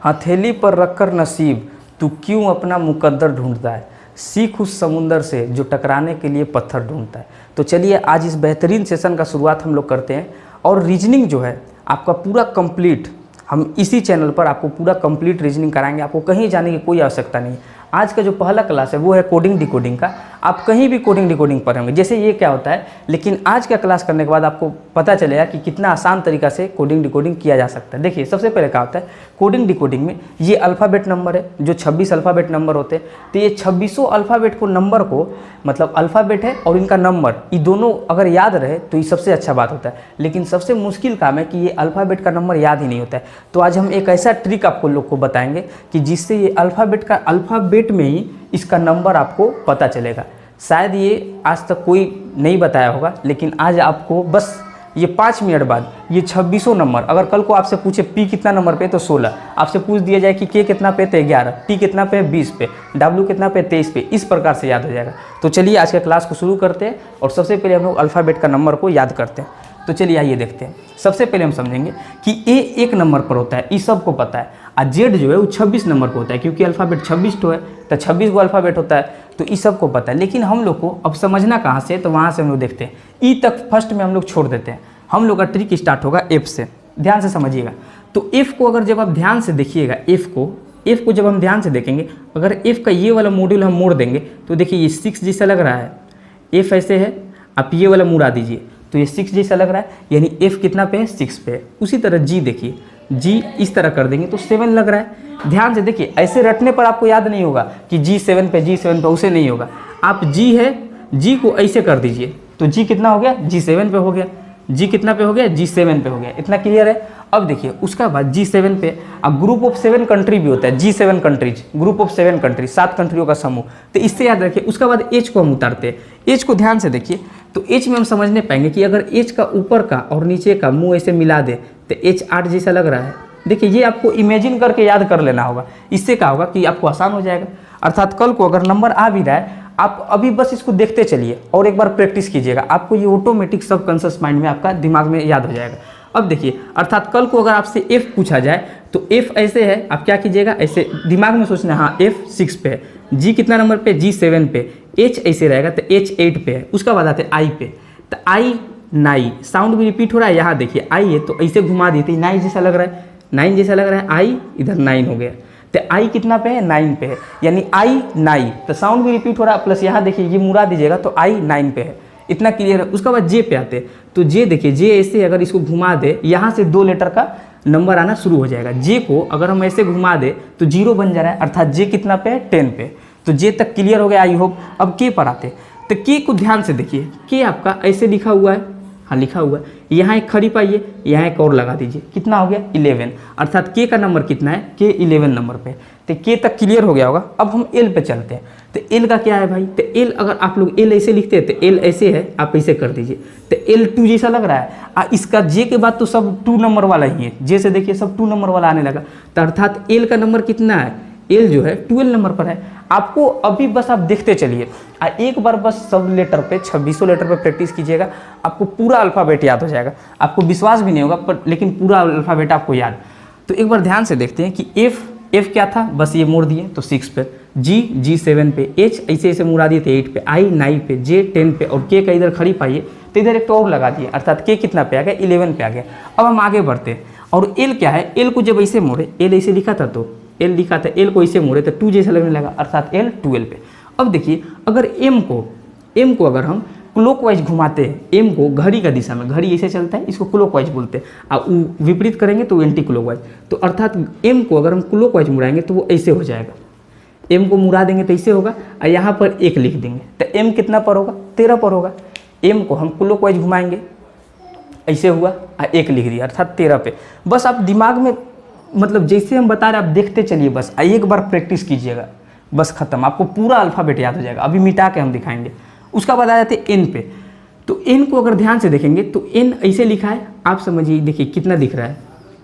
हथेली पर रखकर नसीब तू क्यों अपना मुकद्दर ढूंढता है, सीख उस समुंदर से जो टकराने के लिए पत्थर ढूंढता है। तो चलिए आज इस बेहतरीन सेशन का शुरुआत हम लोग करते हैं। और रीजनिंग जो है आपका पूरा कंप्लीट, हम इसी चैनल पर आपको पूरा कंप्लीट रीजनिंग कराएंगे, आपको कहीं जाने की कोई आवश्यकता नहीं। आज का जो पहला क्लास है वो है कोडिंग डिकोडिंग का। आप कहीं भी कोडिंग डिकोडिंग पढ़ेंगे जैसे ये क्या होता है, लेकिन आज का क्लास करने के बाद आपको पता चलेगा कि कितना आसान तरीका से कोडिंग डिकोडिंग किया जा सकता है। देखिए सबसे पहले क्या होता है कोडिंग डिकोडिंग में, ये अल्फ़ाबेट नंबर है जो 26 अल्फ़ाबेट नंबर होते हैं। तो ये 26 अल्फ़ाबेट को नंबर को, मतलब अल्फ़ाबेट है और इनका नंबर, ये दोनों अगर याद रहे तो ये सबसे अच्छा बात होता है। लेकिन सबसे मुश्किल काम है कि ये अल्फ़ाबेट का नंबर याद ही नहीं होता है। तो आज हम एक ऐसा ट्रिक आपको लोग को बताएंगे कि जिससे ये अल्फ़ाबेट में ही इसका नंबर आपको पता चलेगा। शायद ये आज तक कोई नहीं बताया होगा, लेकिन आज आपको बस ये 5 मिनट बाद ये 26 नंबर, अगर कल को आपसे पूछे पी कितना नंबर पे तो 16, आपसे पूछ दिया जाए कि के कितना पे तो 11, टी कितना पे 20 पे, डब्ल्यू कितना पे 23 पे, इस प्रकार से याद हो जाएगा। तो चलिए आज के क्लास को शुरू करते हैं और सबसे पहले हम लोग अल्फ़ाबेट का नंबर को याद करते हैं। तो चलिए आइए देखते हैं। सबसे पहले हम समझेंगे कि ए 1 नंबर पर होता है, इस सबको पता है। और जेड जो है वो 26 नंबर पर होता है, क्योंकि अल्फ़ाबेट 26 तो है, तो 26 गो अल्फ़ाबेट होता है, तो इस सबको पता है। लेकिन हम लोग को अब समझना कहाँ से, तो वहाँ से हम लोग देखते हैं। ई तक फर्स्ट में हम लोग छोड़ देते हैं। हम लोग का ट्रिक स्टार्ट होगा एफ से, ध्यान से समझिएगा। तो एफ को अगर जब आप ध्यान से देखिएगा, एफ को जब हम ध्यान से देखेंगे, अगर एफ का ये वाला मॉड्यूल हम मोड़ देंगे तो देखिए ये 6 जैसा लग रहा है, एफ ऐसे है, आप ये वाला मुड़ा दीजिए तो ये 6 जैसा लग रहा है, यानी एफ कितना पे है 6 पे है। उसी तरह जी देखिए, जी इस तरह कर देंगे तो 7 लग रहा है। ध्यान से देखिए, ऐसे रटने पर आपको याद नहीं होगा कि जी 7 पे, उसे नहीं होगा। आप जी है, जी को ऐसे कर दीजिए तो जी कितना हो गया, जी 7 पे हो गया। जी कितना पे हो गया, जी 7 पे हो गया। इतना क्लियर है। अब देखिए उसका बाद जी 7 पे, अब ग्रुप ऑफ 7 कंट्री भी होता है, जी 7 कंट्रीज, ग्रुप ऑफ 7 कंट्री, 7 कंट्रियों का समूह। तो इससे याद रखिए। उसका बाद एच को हम उतारते हैं। एच को ध्यान से देखिए तो एच में हम समझने पाएंगे कि अगर एच का ऊपर का और नीचे का मुंह ऐसे मिला दे तो एच 8 जैसा लग रहा है। देखिए ये आपको इमेजिन करके याद कर लेना होगा, इससे क्या होगा कि आपको आसान हो जाएगा। अर्थात कल को अगर नंबर आ भी रहा है, आप अभी बस इसको देखते चलिए और एक बार प्रैक्टिस कीजिएगा, आपको ये ऑटोमेटिक सबकॉन्शियस माइंड में आपका दिमाग में याद हो जाएगा। अब देखिए, अर्थात कल को अगर आपसे एफ पूछा जाए तो एफ ऐसे है, आप क्या कीजिएगा, ऐसे दिमाग में सोचना, हाँ एफ 6 पे है, जी कितना नंबर पे, जी 7 पे, एच ऐसे रहेगा तो एच 8 पे है। उसका बाद आते हैं आई पे, तो आई 9, साउंड भी रिपीट हो रहा है। यहाँ देखिए आई है तो ऐसे घुमा दी थी, 9 जैसा लग रहा है, 9 जैसा लग रहा है, आई इधर 9 हो गया। तो आई कितना पे है, 9 पे है, यानी आई 9, तो साउंड भी रिपीट हो रहा है, प्लस यहाँ देखिए ये मुड़ा दीजिएगा तो आई 9 पे है। इतना क्लियर है। उसके बाद जे पे आते हैं, तो जे देखिए, जे ऐसे अगर इसको घुमा दे, यहाँ से 2 लेटर का नंबर आना शुरू हो जाएगा। जे को अगर हम ऐसे घुमा दे तो 0 बन जा रहा है, अर्थात जे कितना पे है, 10 पे। तो जे तक क्लियर हो गया, आई होप। अब के पर आते, तो के को ध्यान से देखिए, के आपका ऐसे लिखा हुआ है, हाँ लिखा हुआ है, यहाँ एक खड़ी पाइए, यहाँ एक और लगा दीजिए, कितना हो गया 11, अर्थात के का नंबर कितना है, के 11 नंबर पे। तो के तक क्लियर हो गया होगा। अब हम एल पे चलते हैं। तो एल का क्या है भाई, तो एल अगर आप लोग एल ऐसे लिखते हैं तो एल ऐसे है, आप ऐसे कर दीजिए तो एल 2 जैसा लग रहा है। इसका जे के बाद तो सब 2 नंबर वाला ही है, जे से देखिए सब 2 नंबर वाला आने लगा। तो अर्थात एल का नंबर कितना है, एल जो है 12 नंबर पर है। आपको अभी बस आप देखते चलिए, एक बार बस सब लेटर पे 26 लेटर पे प्रैक्टिस कीजिएगा, आपको पूरा अल्फ़ाबेट याद हो जाएगा। आपको विश्वास भी नहीं होगा पर लेकिन पूरा अल्फ़ाबेट आपको याद। तो एक बार ध्यान से देखते हैं कि एफ क्या था, बस ये मोड़ दिए तो 6 पे, जी 7 पे, एच ऐसे ऐसे मुड़ा दिए थे 8 पे, आई 9 पे, जे 10 पे, और के का इधर खड़ी पाइए तो इधर एक तो और लगा दिए, अर्थात के कितना पे आ गया, 11 पे आ गया। अब हम आगे बढ़ते हैं। और एल क्या है, एल को जब ऐसे मोड़े, एल ऐसे लिखा था तो एल लिखा था, एल को ऐसे मोड़े तो 2 जैसा लगने लगा, अर्थात एल 12 पे। अब देखिए अगर एम को अगर हम क्लॉकवाइज घुमाते हैं, एम को घड़ी का दिशा में, घड़ी ऐसे चलता है, इसको क्लॉकवाइज बोलते हैं, और विपरीत करेंगे तो एंटी क्लॉकवाइज। तो अर्थात एम को अगर हम क्लॉकवाइज मुड़ाएंगे तो वो ऐसे हो जाएगा, एम को मुड़ा देंगे तो ऐसे होगा, और यहाँ पर 1 लिख देंगे तो एम कितना पर होगा, 13 पर होगा। एम को हम क्लॉकवाइज घुमाएंगे, ऐसे हुआ और 1 लिख दिया, अर्थात 13 पे। बस आप दिमाग में, मतलब जैसे हम बता रहे हैं आप देखते चलिए, बस एक बार प्रैक्टिस कीजिएगा, बस खत्म, आपको पूरा अल्फ़ाबेट याद हो जाएगा। अभी मिटा के हम दिखाएंगे। उसका बाद आ जाते हैं एन पे। तो एन को अगर ध्यान से देखेंगे तो एन ऐसे लिखा है, आप समझिए, देखिए कितना दिख रहा है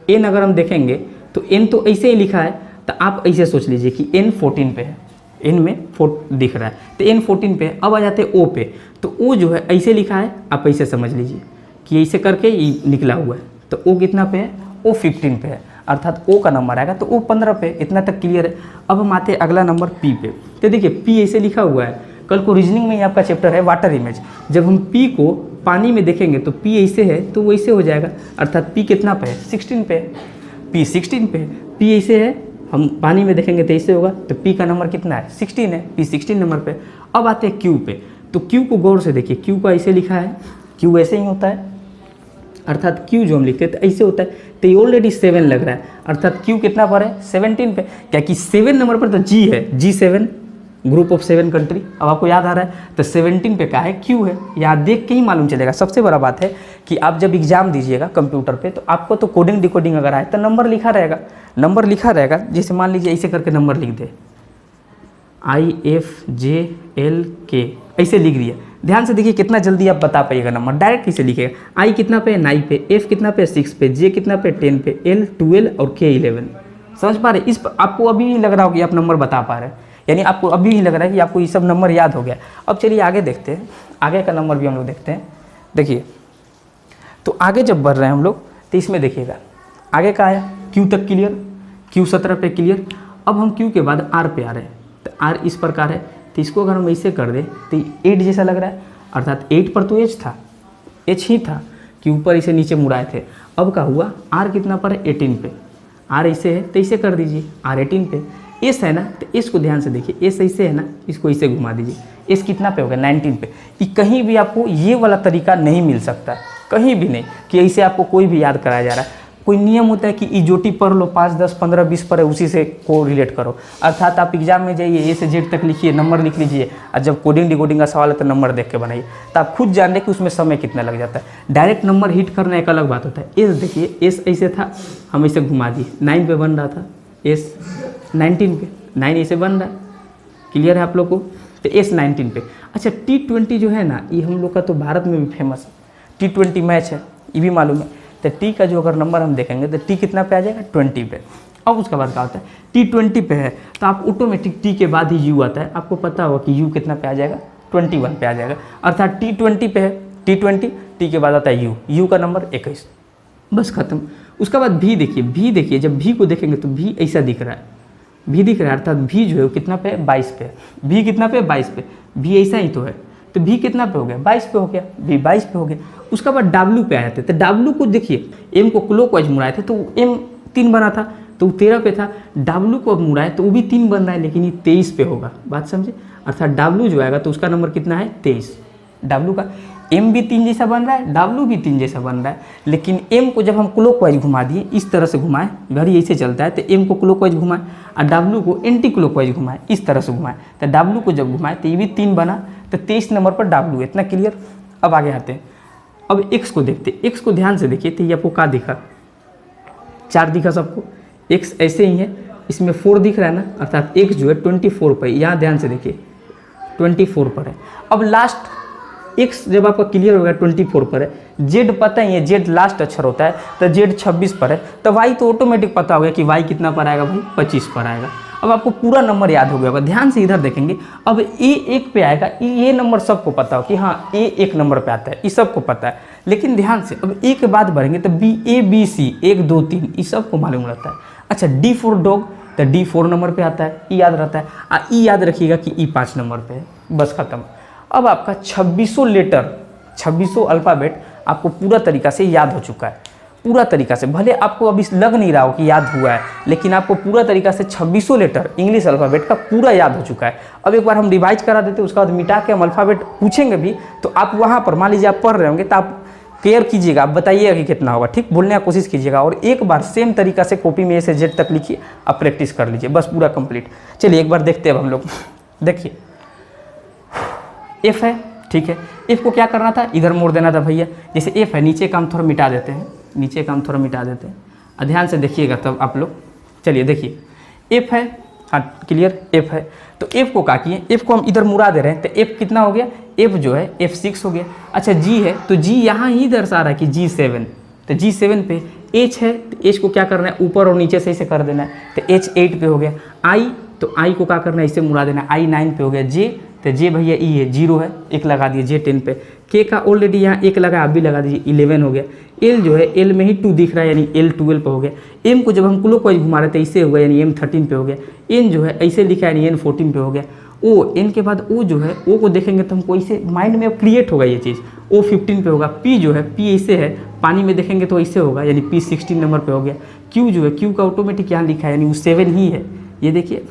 एन। अगर हम देखेंगे तो एन तो ऐसे ही लिखा है, तो आप ऐसे सोच लीजिए कि एन 14 पे है, एन में 4 दिख रहा है, तो एन 14 पे। अब आ जाते हैं ओ पे। तो ओ जो है ऐसे लिखा है, आप ऐसे समझ लीजिए कि ऐसे करके ये निकला हुआ है, तो ओ कितना पे है, ओ 15 पे है। अर्थात ओ का नंबर आएगा तो ओ 15 पे। इतना तक क्लियर है। अब हम आते हैं अगला नंबर पी पे। तो देखिए पी ऐसे लिखा हुआ है, कल को रीजनिंग में ही आपका चैप्टर है वाटर इमेज। जब हम पी को पानी में देखेंगे तो पी ऐसे है तो वैसे हो जाएगा, अर्थात पी कितना पे है 16 पे, पी 16 पे। पी ऐसे है, हम पानी में देखेंगे तो ऐसे होगा, तो पी का नंबर कितना है 16 है, पी 16 नंबर पे। अब आते हैं क्यू पे। तो क्यू को गौर से देखिए, क्यू का ऐसे लिखा है, क्यू ऐसे ही होता है, अर्थात क्यू जो हम लिखते हैं तो ऐसे होता है। तो ये ऑलरेडी 7 लग रहा है, अर्थात क्यू कितना पर है 17 पे, क्या कि 7 नंबर पर तो जी है, G7 ग्रुप ऑफ 7 कंट्री। अब आपको याद आ रहा है तो 17 पे क्या है क्यू है, याद देख के ही मालूम चलेगा। सबसे बड़ा बात है कि आप जब एग्जाम दीजिएगा कंप्यूटर पे तो आपको तो कोडिंग डिकोडिंग अगर आए तो नंबर लिखा रहेगा, नंबर लिखा रहेगा। जैसे मान लीजिए ऐसे करके नंबर लिख दे IFJLK ऐसे लिख दिया, ध्यान से देखिए कितना जल्दी आप बता पाइएगा नंबर, डायरेक्ट कैसे लिखेगा। आई कितना पे 9 पे, एफ कितना पे 6 पे, जे कितना पे 10 पे, एल 12 और के 11। समझ पा रहे? इस पर आपको अभी नहीं लग रहा हो कि आप नंबर बता पा रहे हैं, यानी आपको अभी नहीं लग रहा है कि आपको ये सब नंबर याद हो गया। अब चलिए आगे देखते हैं, आगे का नंबर भी हम लोग देखते हैं। देखिए तो आगे जब बढ़ रहे हैं हम लोग तो इसमें देखिएगा आगे का आया क्यू तक क्लियर, क्यू 17 पे क्लियर। अब हम क्यू के बाद आर पे आ रहे हैं, तो आर इस प्रकार है, तो इसको अगर हम ऐसे कर दें तो 8 जैसा लग रहा है, अर्थात 8 पर तो एच था, एच ही था कि ऊपर इसे नीचे मुड़ाए थे। अब क्या हुआ आर कितना पर है 18 पे, आर ऐसे है तो इसे कर दीजिए आर 18 पे। एस है ना, तो एस को ध्यान से देखिए, एस ऐसे है ना, इसको ऐसे घुमा दीजिए, एस कितना पे हो गया 19 पे। कि कहीं भी आपको ये वाला तरीका नहीं मिल सकता, कहीं भी नहीं कि ऐसे आपको कोई भी याद कराया जा रहा है। कोई नियम होता है कि इजोटी पढ़ लो 5, 10, 15, 20 पर है, उसी से को रिलेट करो। अर्थात आप एग्जाम में जाइए ए से जेड तक लिखिए, नंबर लिख लीजिए, और जब कोडिंग डिकोडिंग का सवाल है तो नंबर देख के बनाइए, तो आप खुद जान लें कि उसमें समय कितना लग जाता है। डायरेक्ट नंबर हिट करना एक अलग बात होता है। एस देखिए, एस ऐसे था, हम ऐसे घुमा दिए, 9 पे बन रहा था, एस 19 पे, 9 ऐसे बन रहा है, क्लियर है आप लोग को? तो एस 19 पे। अच्छा T20 जो है ना, ये हम लोग का तो भारत में भी फेमस है, T20 मैच है, ये भी मालूम है। तो टी का जो अगर नंबर हम देखेंगे तो टी कितना पे आ जाएगा 20 पे। अब उसके बाद क्या होता है T20 पे है तो आप ऑटोमेटिक टी के बाद ही यू आता है, आपको पता होगा कि यू कितना पे आ जाएगा 21 पे आ जाएगा, अर्थात T20 पे है T20, टी के बाद आता है यू, यू का नंबर 21, बस खत्म। उसके बाद भी देखिए, भी देखिए, जब भी को देखेंगे तो भी ऐसा दिख रहा है, भी दिख रहा है, अर्थात भी जो है वो कितना पे है 22 पे, भी कितना पे 22 पे, भी ऐसा ही तो है, तो भी कितना पे हो गया 22 पे हो गया, भी 22 पे हो गया। उसके बाद डब्ल्यू पे आए थे, तो डब्ल्यू को देखिए एम को क्लॉकवाइज मुड़ाए थे तो एम 3 बना था, तो वो 13 पे था। डब्ल्यू को अब मुड़ाए तो वो भी 3 बन रहा है, लेकिन ये 23 पे होगा, बात समझे? अर्थात डब्ल्यू जो आएगा तो उसका नंबर कितना है 23, डब्ल्यू का। एम भी 3 जैसा बन रहा है, डब्ल्यू भी 3 जैसा बन रहा है, लेकिन एम को जब हम क्लॉकवाइज घुमा दिए, इस तरह से घुमाए, घड़ी ऐसे चलता है, तो एम को क्लॉकवाइज घुमाए और डब्ल्यू को एंटी क्लॉकवाइज घुमाए, इस तरह से घुमाए, तो डब्ल्यू को जब घुमाए तो ये भी 3 बना, तो 23 नंबर पर डब्ल्यू, इतना क्लियर। अब आगे आते हैं, अब एक्स को देखते, एक्स को ध्यान से देखिए, तो ये आपको क्या दिखा 4 दिखा सबको, एक्स ऐसे ही है, इसमें 4 दिख रहा है ना, अर्थात एक्स जो है 24 पर, यहाँ ध्यान से देखिए 24 पर है। अब लास्ट एक्स जब आपका क्लियर हो गया 24 पर है, जेड पता ही है, जेड लास्ट अक्षर होता है, तो जेड 26 पर है, तो वाई तो ऑटोमेटिक पता हो गया कि वाई कितना पर आएगा भाई 25 पर आएगा। अब आपको पूरा नंबर याद हो गया होगा, ध्यान से इधर देखेंगे, अब ए 1 पे आएगा, ये नंबर सबको पता हो कि हाँ ए 1 नंबर पे आता है, ये सबको पता है, लेकिन ध्यान से अब ए के बाद बढ़ेंगे तो बी, ए बी सी 1 2 3 ये सबको मालूम रहता है। अच्छा डी फॉर डॉग, तो डी 4 नंबर पे आता है, ई याद रहता है, ई याद रखिएगा कि ई 5 नंबर पे है, बस खत्म। अब आपका 2600 लेटर, 2600 अल्फ़ाबेट आपको पूरा तरीका से याद हो चुका है, पूरा तरीका से, भले आपको अभी लग नहीं रहा हो कि याद हुआ है, लेकिन आपको पूरा तरीका से 2600 लेटर इंग्लिश अल्फ़ाबेट का पूरा याद हो चुका है। अब एक बार हम रिवाइज करा देते, उसके बाद मिटा के हम अल्फ़ाबेट पूछेंगे भी, तो आप वहाँ पर मान लीजिए आप पढ़ रहे होंगे तो आप केयर कीजिएगा, आप बताइएगा कि कितना होगा, ठीक, बोलने की कोशिश कीजिएगा, और एक बार सेम तरीका से कॉपी में ए से जेड तक लिखिए, आप प्रैक्टिस कर लीजिए, बस पूरा कंप्लीट। चलिए एक बार देखते हैं अब हम लोग, देखिए एफ है, ठीक है, एफ को क्या करना था, इधर मोड़ देना था भैया, जैसे एफ है, नीचे का हम थोड़ा मिटा देते हैं, नीचे का हम थोड़ा मिटा देते हैं, ध्यान से देखिएगा तब आप लोग। चलिए देखिए एफ है, हाँ क्लियर, एफ है, तो एफ को क्या किए, एफ को हम इधर मुड़ा दे रहे हैं, तो एफ कितना हो गया, एफ जो है F6 हो गया। अच्छा जी है, तो जी यहाँ ही दर्शा रहा है कि G7, तो G7 पे। एच है, तो एच को क्या करना है, ऊपर और नीचे से इसे कर देना है, तो H 8 पे हो गया। आई, तो आई को क्या करना है, इसे मुड़ा देना है, I 9 पे हो गया। जे तो जे भैया ई है 0 है, 1 लगा दिए जे 10 पे। के का ऑलरेडी यहाँ 1 लगा, आप भी लगा दीजिए 11 हो गया। एल जो है एल में ही 2 दिख रहा है यानी एल 12 पे हो गया। एम को जब हम क्लॉकवाइज घुमा रहे थे इससे हो गया यानी एम 13 पे हो गया। एन जो है ऐसे लिखा है यानी एन 14 पे हो गया। ओ एन के बाद ओ जो है ओ को देखेंगे तो हमको इसे माइंड में अब क्रिएट होगा ये चीज़, ओ 15 पे होगा। पी जो है पी ऐसे है, पानी में देखेंगे तो ऐसे होगा यानी पी 16 नंबर पे हो गया। क्यू जो है क्यू का ऑटोमेटिक यहाँ लिखा है यानी वो 7 ही है, ये देखिए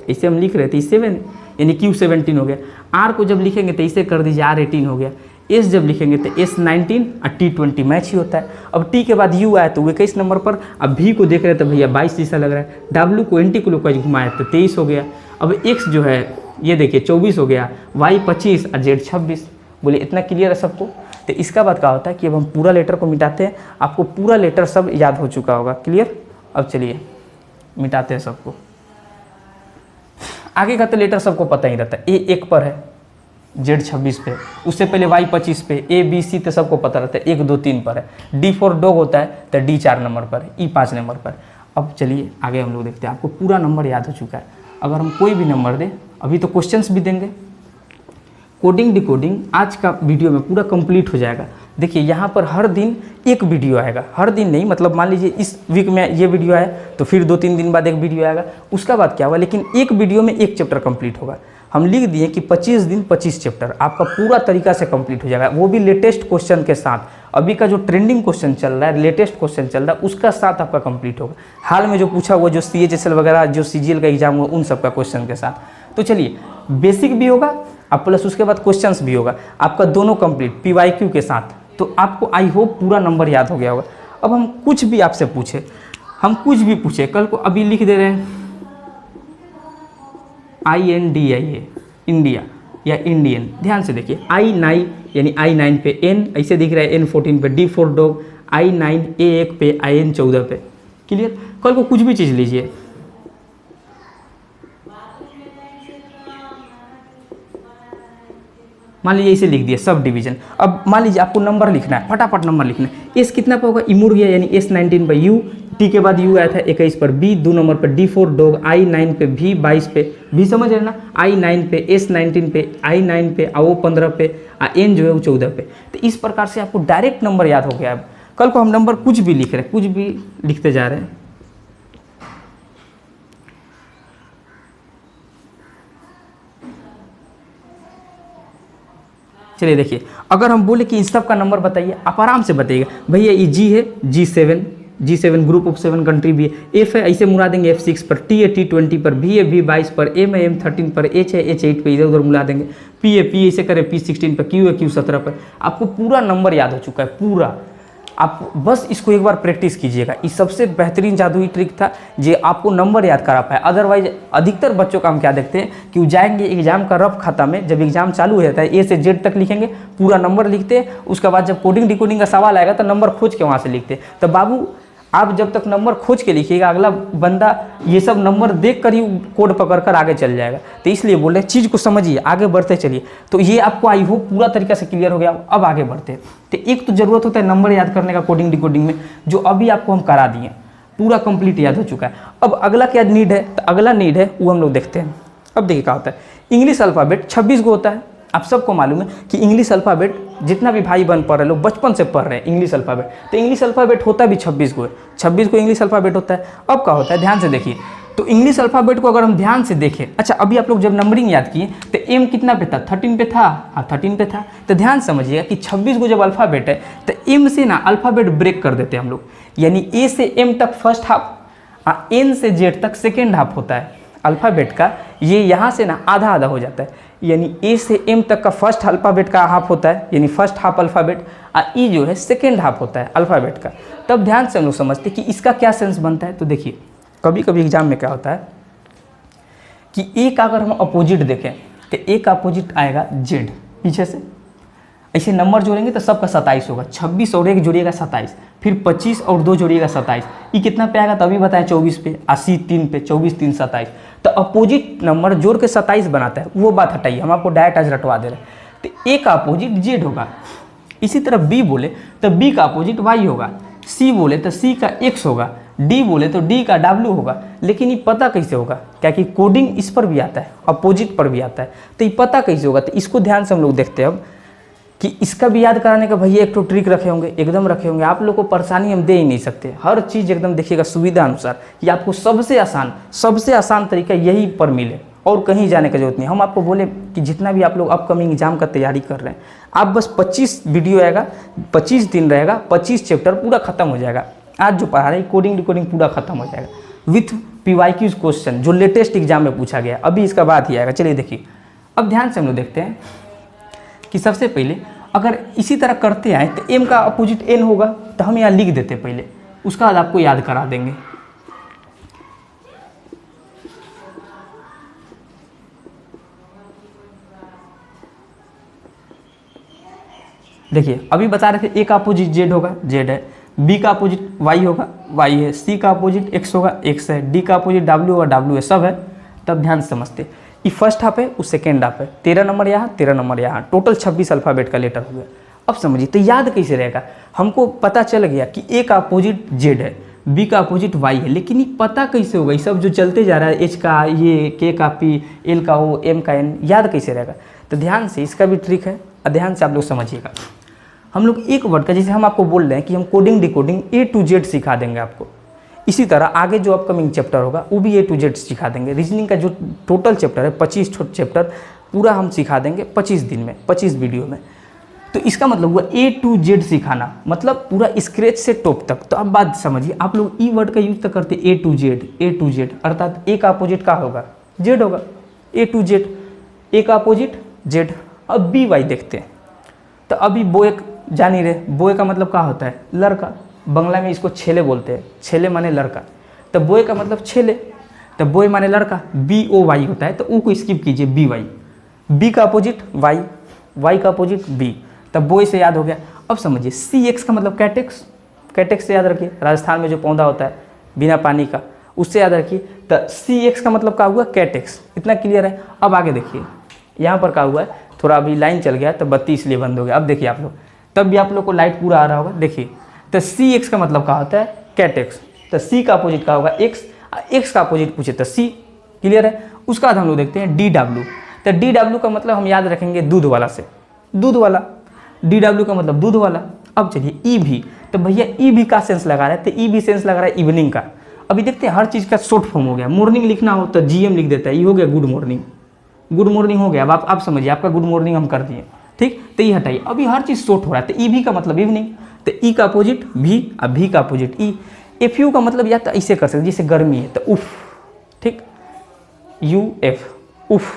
ऐसे हम लिख रहे थे 7 यानी क्यू 17 हो गया। आर को जब लिखेंगे तो इसे कर दीजिए आर 18 हो गया। एस जब लिखेंगे तो एस 19 और टी 20 मैच ही होता है। अब टी के बाद यू आया तो वो 21 नंबर पर। अब भी को देख रहे हैं तो भैया 22 जैसा लग रहा है। डब्ल्यू को एंटी क्लॉकवाइज घुमाया तो 23 हो गया। अब एक्स जो है ये देखिए 24 हो गया, वाई 25 और जेड 26। बोले इतना क्लियर है सबको। तो इसका बाद क्या होता है कि अब हम पूरा लेटर को मिटाते हैं, आपको पूरा लेटर सब याद हो चुका होगा, क्लियर। अब चलिए मिटाते हैं सबको। आगे का तो लेटर सबको पता ही रहता है। ए 1 पर है, जेड 26 पे, उससे पहले वाई 25 पे, ए बी सी तो सबको पता रहता है। 1 2 3 पर है। डी फॉर डॉग होता है तो डी 4 नंबर पर है, ई 5 नंबर पर। अब चलिए आगे हम लोग देखते हैं। आपको पूरा नंबर याद हो चुका है। अगर हम कोई भी नंबर दें, अभी तो क्वेश्चंस भी देंगे, कोडिंग डिकोडिंग आज का वीडियो में पूरा कंप्लीट हो जाएगा। देखिए यहाँ पर हर दिन एक वीडियो आएगा, हर दिन नहीं, मतलब मान लीजिए इस वीक में ये वीडियो आया तो फिर 2-3 दिन बाद एक वीडियो आएगा, उसका बाद क्या होगा, लेकिन एक वीडियो में एक चैप्टर कंप्लीट होगा। हम लिख दिए कि 25 दिन 25 चैप्टर आपका पूरा तरीका से कंप्लीट हो जाएगा, वो भी लेटेस्ट क्वेश्चन के साथ। अभी का जो ट्रेंडिंग क्वेश्चन चल रहा है, लेटेस्ट क्वेश्चन चल रहा है, उसका साथ आपका कंप्लीट होगा। हाल में जो पूछा हुआ जो CHSL वगैरह जो CGL का एग्जाम हुआ उन सब का क्वेश्चन के साथ। तो चलिए बेसिक भी होगा अब प्लस उसके बाद क्वेश्चंस भी होगा आपका, दोनों कंप्लीट PYQ के साथ। तो आपको आई होप पूरा नंबर याद हो गया होगा। अब हम कुछ भी आपसे पूछे, हम कुछ भी पूछे, कल को अभी लिख दे रहे हैं INDIA इंडिया या इंडियन। ध्यान से देखिए I9 यानी I9 पे N ऐसे दिख रहा है, N 14 पे, D for dog, I9 A1 पे, IN 14 पे, क्लियर। कल को कुछ भी चीज़ लीजिए, मान लीजिए इसे लिख दिया सब डिवीजन। अब मान लीजिए आपको नंबर लिखना है, फटाफट नंबर लिखना है। एस कितना पे होगा, इमुड़ गया यानी S 19 पे U, टी के बाद U आया था 21 पर, B 2 नंबर पर, D फॉर डॉग, I9 पे, V 22 पे, V समझ रहे ना, I9 पे, S 19 पे, I9 पे, O 15 पे, N जो है वो 14 पे। तो इस प्रकार से आपको डायरेक्ट नंबर याद हो गया। अब कल को हम नंबर कुछ भी लिख रहे हैं, कुछ भी लिखते जा रहे हैं। चलिए देखिए, अगर हम बोले कि इन सब का नंबर बताइए, आप आराम से बताइएगा। भैया ये G है G7 ग्रुप ऑफ 7 कंट्री भी है। F है ऐसे मुड़ा देंगे F6 पर, T है T20 पर, V है V22 पर, M है M13 पर, H है H8 पे, इधर उधर मुड़ा देंगे। P है P ऐसे करें P16 पर, Q है Q17 पर। आपको पूरा नंबर याद हो चुका है पूरा। आप बस इसको एक बार प्रैक्टिस कीजिएगा। ये सबसे बेहतरीन जादुई ट्रिक था जो आपको नंबर याद करा पाए। अदरवाइज अधिकतर बच्चों का हम क्या देखते हैं कि वो जाएंगे एग्जाम का रफ खाता में, जब एग्जाम चालू हो जाता है A से Z तक लिखेंगे, पूरा नंबर लिखते हैं, उसके बाद जब कोडिंग डिकोडिंग का सवाल आएगा तो नंबर खोज के वहाँ से लिखते हैं। तो बाबू आप जब तक नंबर खोज के लिखिएगा, अगला बंदा ये सब नंबर देख कर ही कोड पकड़ कर आगे चल जाएगा। तो इसलिए बोल रहे चीज़ को समझिए, आगे बढ़ते चलिए। तो ये आपको आई होप पूरा तरीका से क्लियर हो गया। अब आगे बढ़ते हैं। तो एक तो ज़रूरत होता है नंबर याद करने का कोडिंग डिकोडिंग में, जो अभी आपको हम करा दिए, पूरा कंप्लीट याद हो चुका है। अब अगला क्या नीड है, तो अगला नीड है वो हम लोग देखते हैं। अब देखिए क्या होता है, इंग्लिश अल्फ़ाबेट 26 को होता है। आप सबको मालूम है कि इंग्लिश अल्फ़ाबेट जितना भी भाई बहन पढ़ रहे लोग बचपन से पढ़ रहे हैं इंग्लिश अल्फ़ाबेट, तो इंग्लिश अल्फ़ाबेट होता भी 26 को है। 26 को इंग्लिश अल्फ़ाबेट होता है। अब क्या होता है, ध्यान से देखिए। तो इंग्लिश अल्फ़ाबेट को अगर हम ध्यान से देखें, अच्छा अभी आप लोग जब नंबरिंग याद किए तो एम कितना पे था, 13 पे था। हाँ 13 पे था। तो ध्यान समझिएगा कि 26 को जब अल्फ़ाबेट है तो एम से ना अल्फ़ाबेट ब्रेक कर देते हैं हम लोग, यानी ए से एम तक फर्स्ट हाफ, एन से जेड तक सेकेंड हाफ होता है अल्फ़ाबेट का। ये यहाँ से ना आधा आधा हो जाता है, यानी ए से एम तक का फर्स्ट अल्फ़ाबेट का हाफ होता है, यानी फर्स्ट हाफ अल्फ़ाबेट, और ई जो है सेकेंड हाफ होता है अल्फ़ाबेट का। तब ध्यान से हम लोग समझते हैं कि इसका क्या सेंस बनता है। तो देखिए कभी कभी एग्जाम में क्या होता है कि ए का अगर हम अपोजिट देखें तो ए का अपोजिट आएगा जेड पीछे से, ऐसे नंबर जोड़ेंगे तो सबका 27 होगा। 26 और 1 जोड़िएगा 27, फिर 25 और 2 जोड़िएगा 27। ये कितना पे आएगा तभी बताएं, 24 पे, 80 3 पे, 24 3 27। तो अपोजिट नंबर जोड़ के 27 बनाता है, वो बात हटाइए, हम आपको डायरेक्ट आज रटवा दे रहे हैं। तो ए का अपोजिट जेड होगा। इसी तरह बी बोले तो बी का अपोजिट वाई होगा, सी बोले तो सी का एक्स होगा, डी बोले तो डी का डब्ल्यू होगा, लेकिन ये पता कैसे होगा, क्या कि कोडिंग इस पर भी आता है, अपोजिट पर भी आता है, तो ये पता कैसे होगा। तो इसको ध्यान से हम लोग देखते हैं अब कि इसका भी याद कराने का भैया एक तो ट्रिक रखे होंगे, एकदम रखे होंगे। आप लोग को परेशानी हम दे ही नहीं सकते, हर चीज़ एकदम देखिएगा सुविधा अनुसार, ये आपको सबसे आसान तरीका यही पर मिले और कहीं जाने की जरूरत नहीं। हम आपको बोले कि जितना भी आप लोग अपकमिंग एग्जाम का तैयारी कर रहे हैं, आप बस 25 वीडियो आएगा, 25 दिन रहेगा, 25 चैप्टर पूरा खत्म हो जाएगा। आज जो पढ़ा रहे कोडिंग रिकॉर्डिंग पूरा खत्म हो जाएगा विथ PYQ क्वेश्चन जो लेटेस्ट एग्जाम में पूछा गया, अभी इसका बात ही आएगा। चलिए देखिए, अब ध्यान से हम लोग देखते हैं कि सबसे पहले अगर इसी तरह करते आए तो m का अपोजिट n होगा, तो हम यहाँ लिख देते पहले, उसका बाद आपको याद करा देंगे। देखिए अभी बता रहे थे a का अपोजिट z होगा, z है, b का अपोजिट y होगा, y है, c का अपोजिट x होगा, x है, d का अपोजिट w होगा, w है, सब है। तब ध्यान से समझते, ये फर्स्ट हाफ है, वो सेकेंड हाफ है, 13 नंबर यहाँ, 13 नंबर यहाँ, टोटल 26 अल्फ़ाबेट का लेटर हो गया। अब समझिए तो याद कैसे रहेगा, हमको पता चल गया कि a का अपोजिट z है, b का अपोजिट y है, लेकिन ये पता कैसे होगा, ये सब जो चलते जा रहा है, h का ये, k का p, l का o, m का n, याद कैसे रहेगा। तो ध्यान से इसका भी ट्रिक है, ध्यान से आप लोग समझिएगा। हम लोग एक वर्ड का, जैसे हम आपको बोल रहे हैं कि हम coding decoding A to Z सिखा देंगे आपको, इसी तरह आगे जो अपकमिंग चैप्टर होगा वो भी A to Z सिखा देंगे। रीजनिंग का जो टोटल चैप्टर है 25 चैप्टर पूरा हम सिखा देंगे 25 दिन में, 25 वीडियो में। तो इसका मतलब हुआ A to Z सिखाना, मतलब पूरा स्क्रैच से टॉप तक। तो अब बात समझिए, आप लोग ई वर्ड का यूज तो करते A to Z, अर्थात A का अपोजिट क्या होगा, Z होगा, A to Z, A का अपोजिट Z। अब BY देखते हैं, तो अभी बोय जान ही रहे, बोय का मतलब क्या होता है, लड़का, बंगला में इसको छेले बोलते हैं, छेले माने लड़का, तो बोय का मतलब छेले, तो बोय माने लड़का, BOY होता है, तो U को स्किप कीजिए, BY, B का अपोजिट Y, Y का अपोजिट B, तब बोय से याद हो गया। अब समझिए CX का मतलब कैटेक्स, कैटेक्स से याद रखिए, राजस्थान में जो पौधा होता है बिना पानी का, उससे याद रखिए। तो CX का मतलब क्या हुआ, कैटेक्स, इतना क्लियर है। अब आगे देखिए, यहाँ पर क्या हुआ है, थोड़ा अभी लाइन चल गया तो बत्ती इसलिए बंद हो गया। अब देखिए आप लोग, तब भी आप लोग को लाइट पूरा आ रहा होगा। देखिए तो CX का मतलब क्या होता है, कैटेक्स, तो C का अपोजिट क्या होगा, X, X का अपोजिट पूछे तो C, क्लियर है। उसका बाद हम लोग देखते हैं DW, तो DW का मतलब हम याद रखेंगे दूध वाला से, दूध वाला, DW का मतलब दूध वाला। अब चलिए EV, तो भैया EV का सेंस लगा रहा है, तो EV सेंस लगा रहा है इवनिंग का। अभी देखते हैं हर चीज़ का शॉर्ट फॉर्म हो गया, मॉर्निंग लिखना हो तो GM लिख देता है, ये हो गया गुड मॉर्निंग, गुड मॉर्निंग हो गया। अब आप समझिए, आपका गुड मॉर्निंग हम कर दिए, ठीक, तो ये हटाइए। अभी हर चीज़ शॉर्ट हो रहा है, तो EV का मतलब इवनिंग, तो E का अपोजिट V, और V का अपोजिट E। FU का मतलब या तो ऐसे कर सकते, जैसे गर्मी है तो उफ, ठीक, UF, उफ,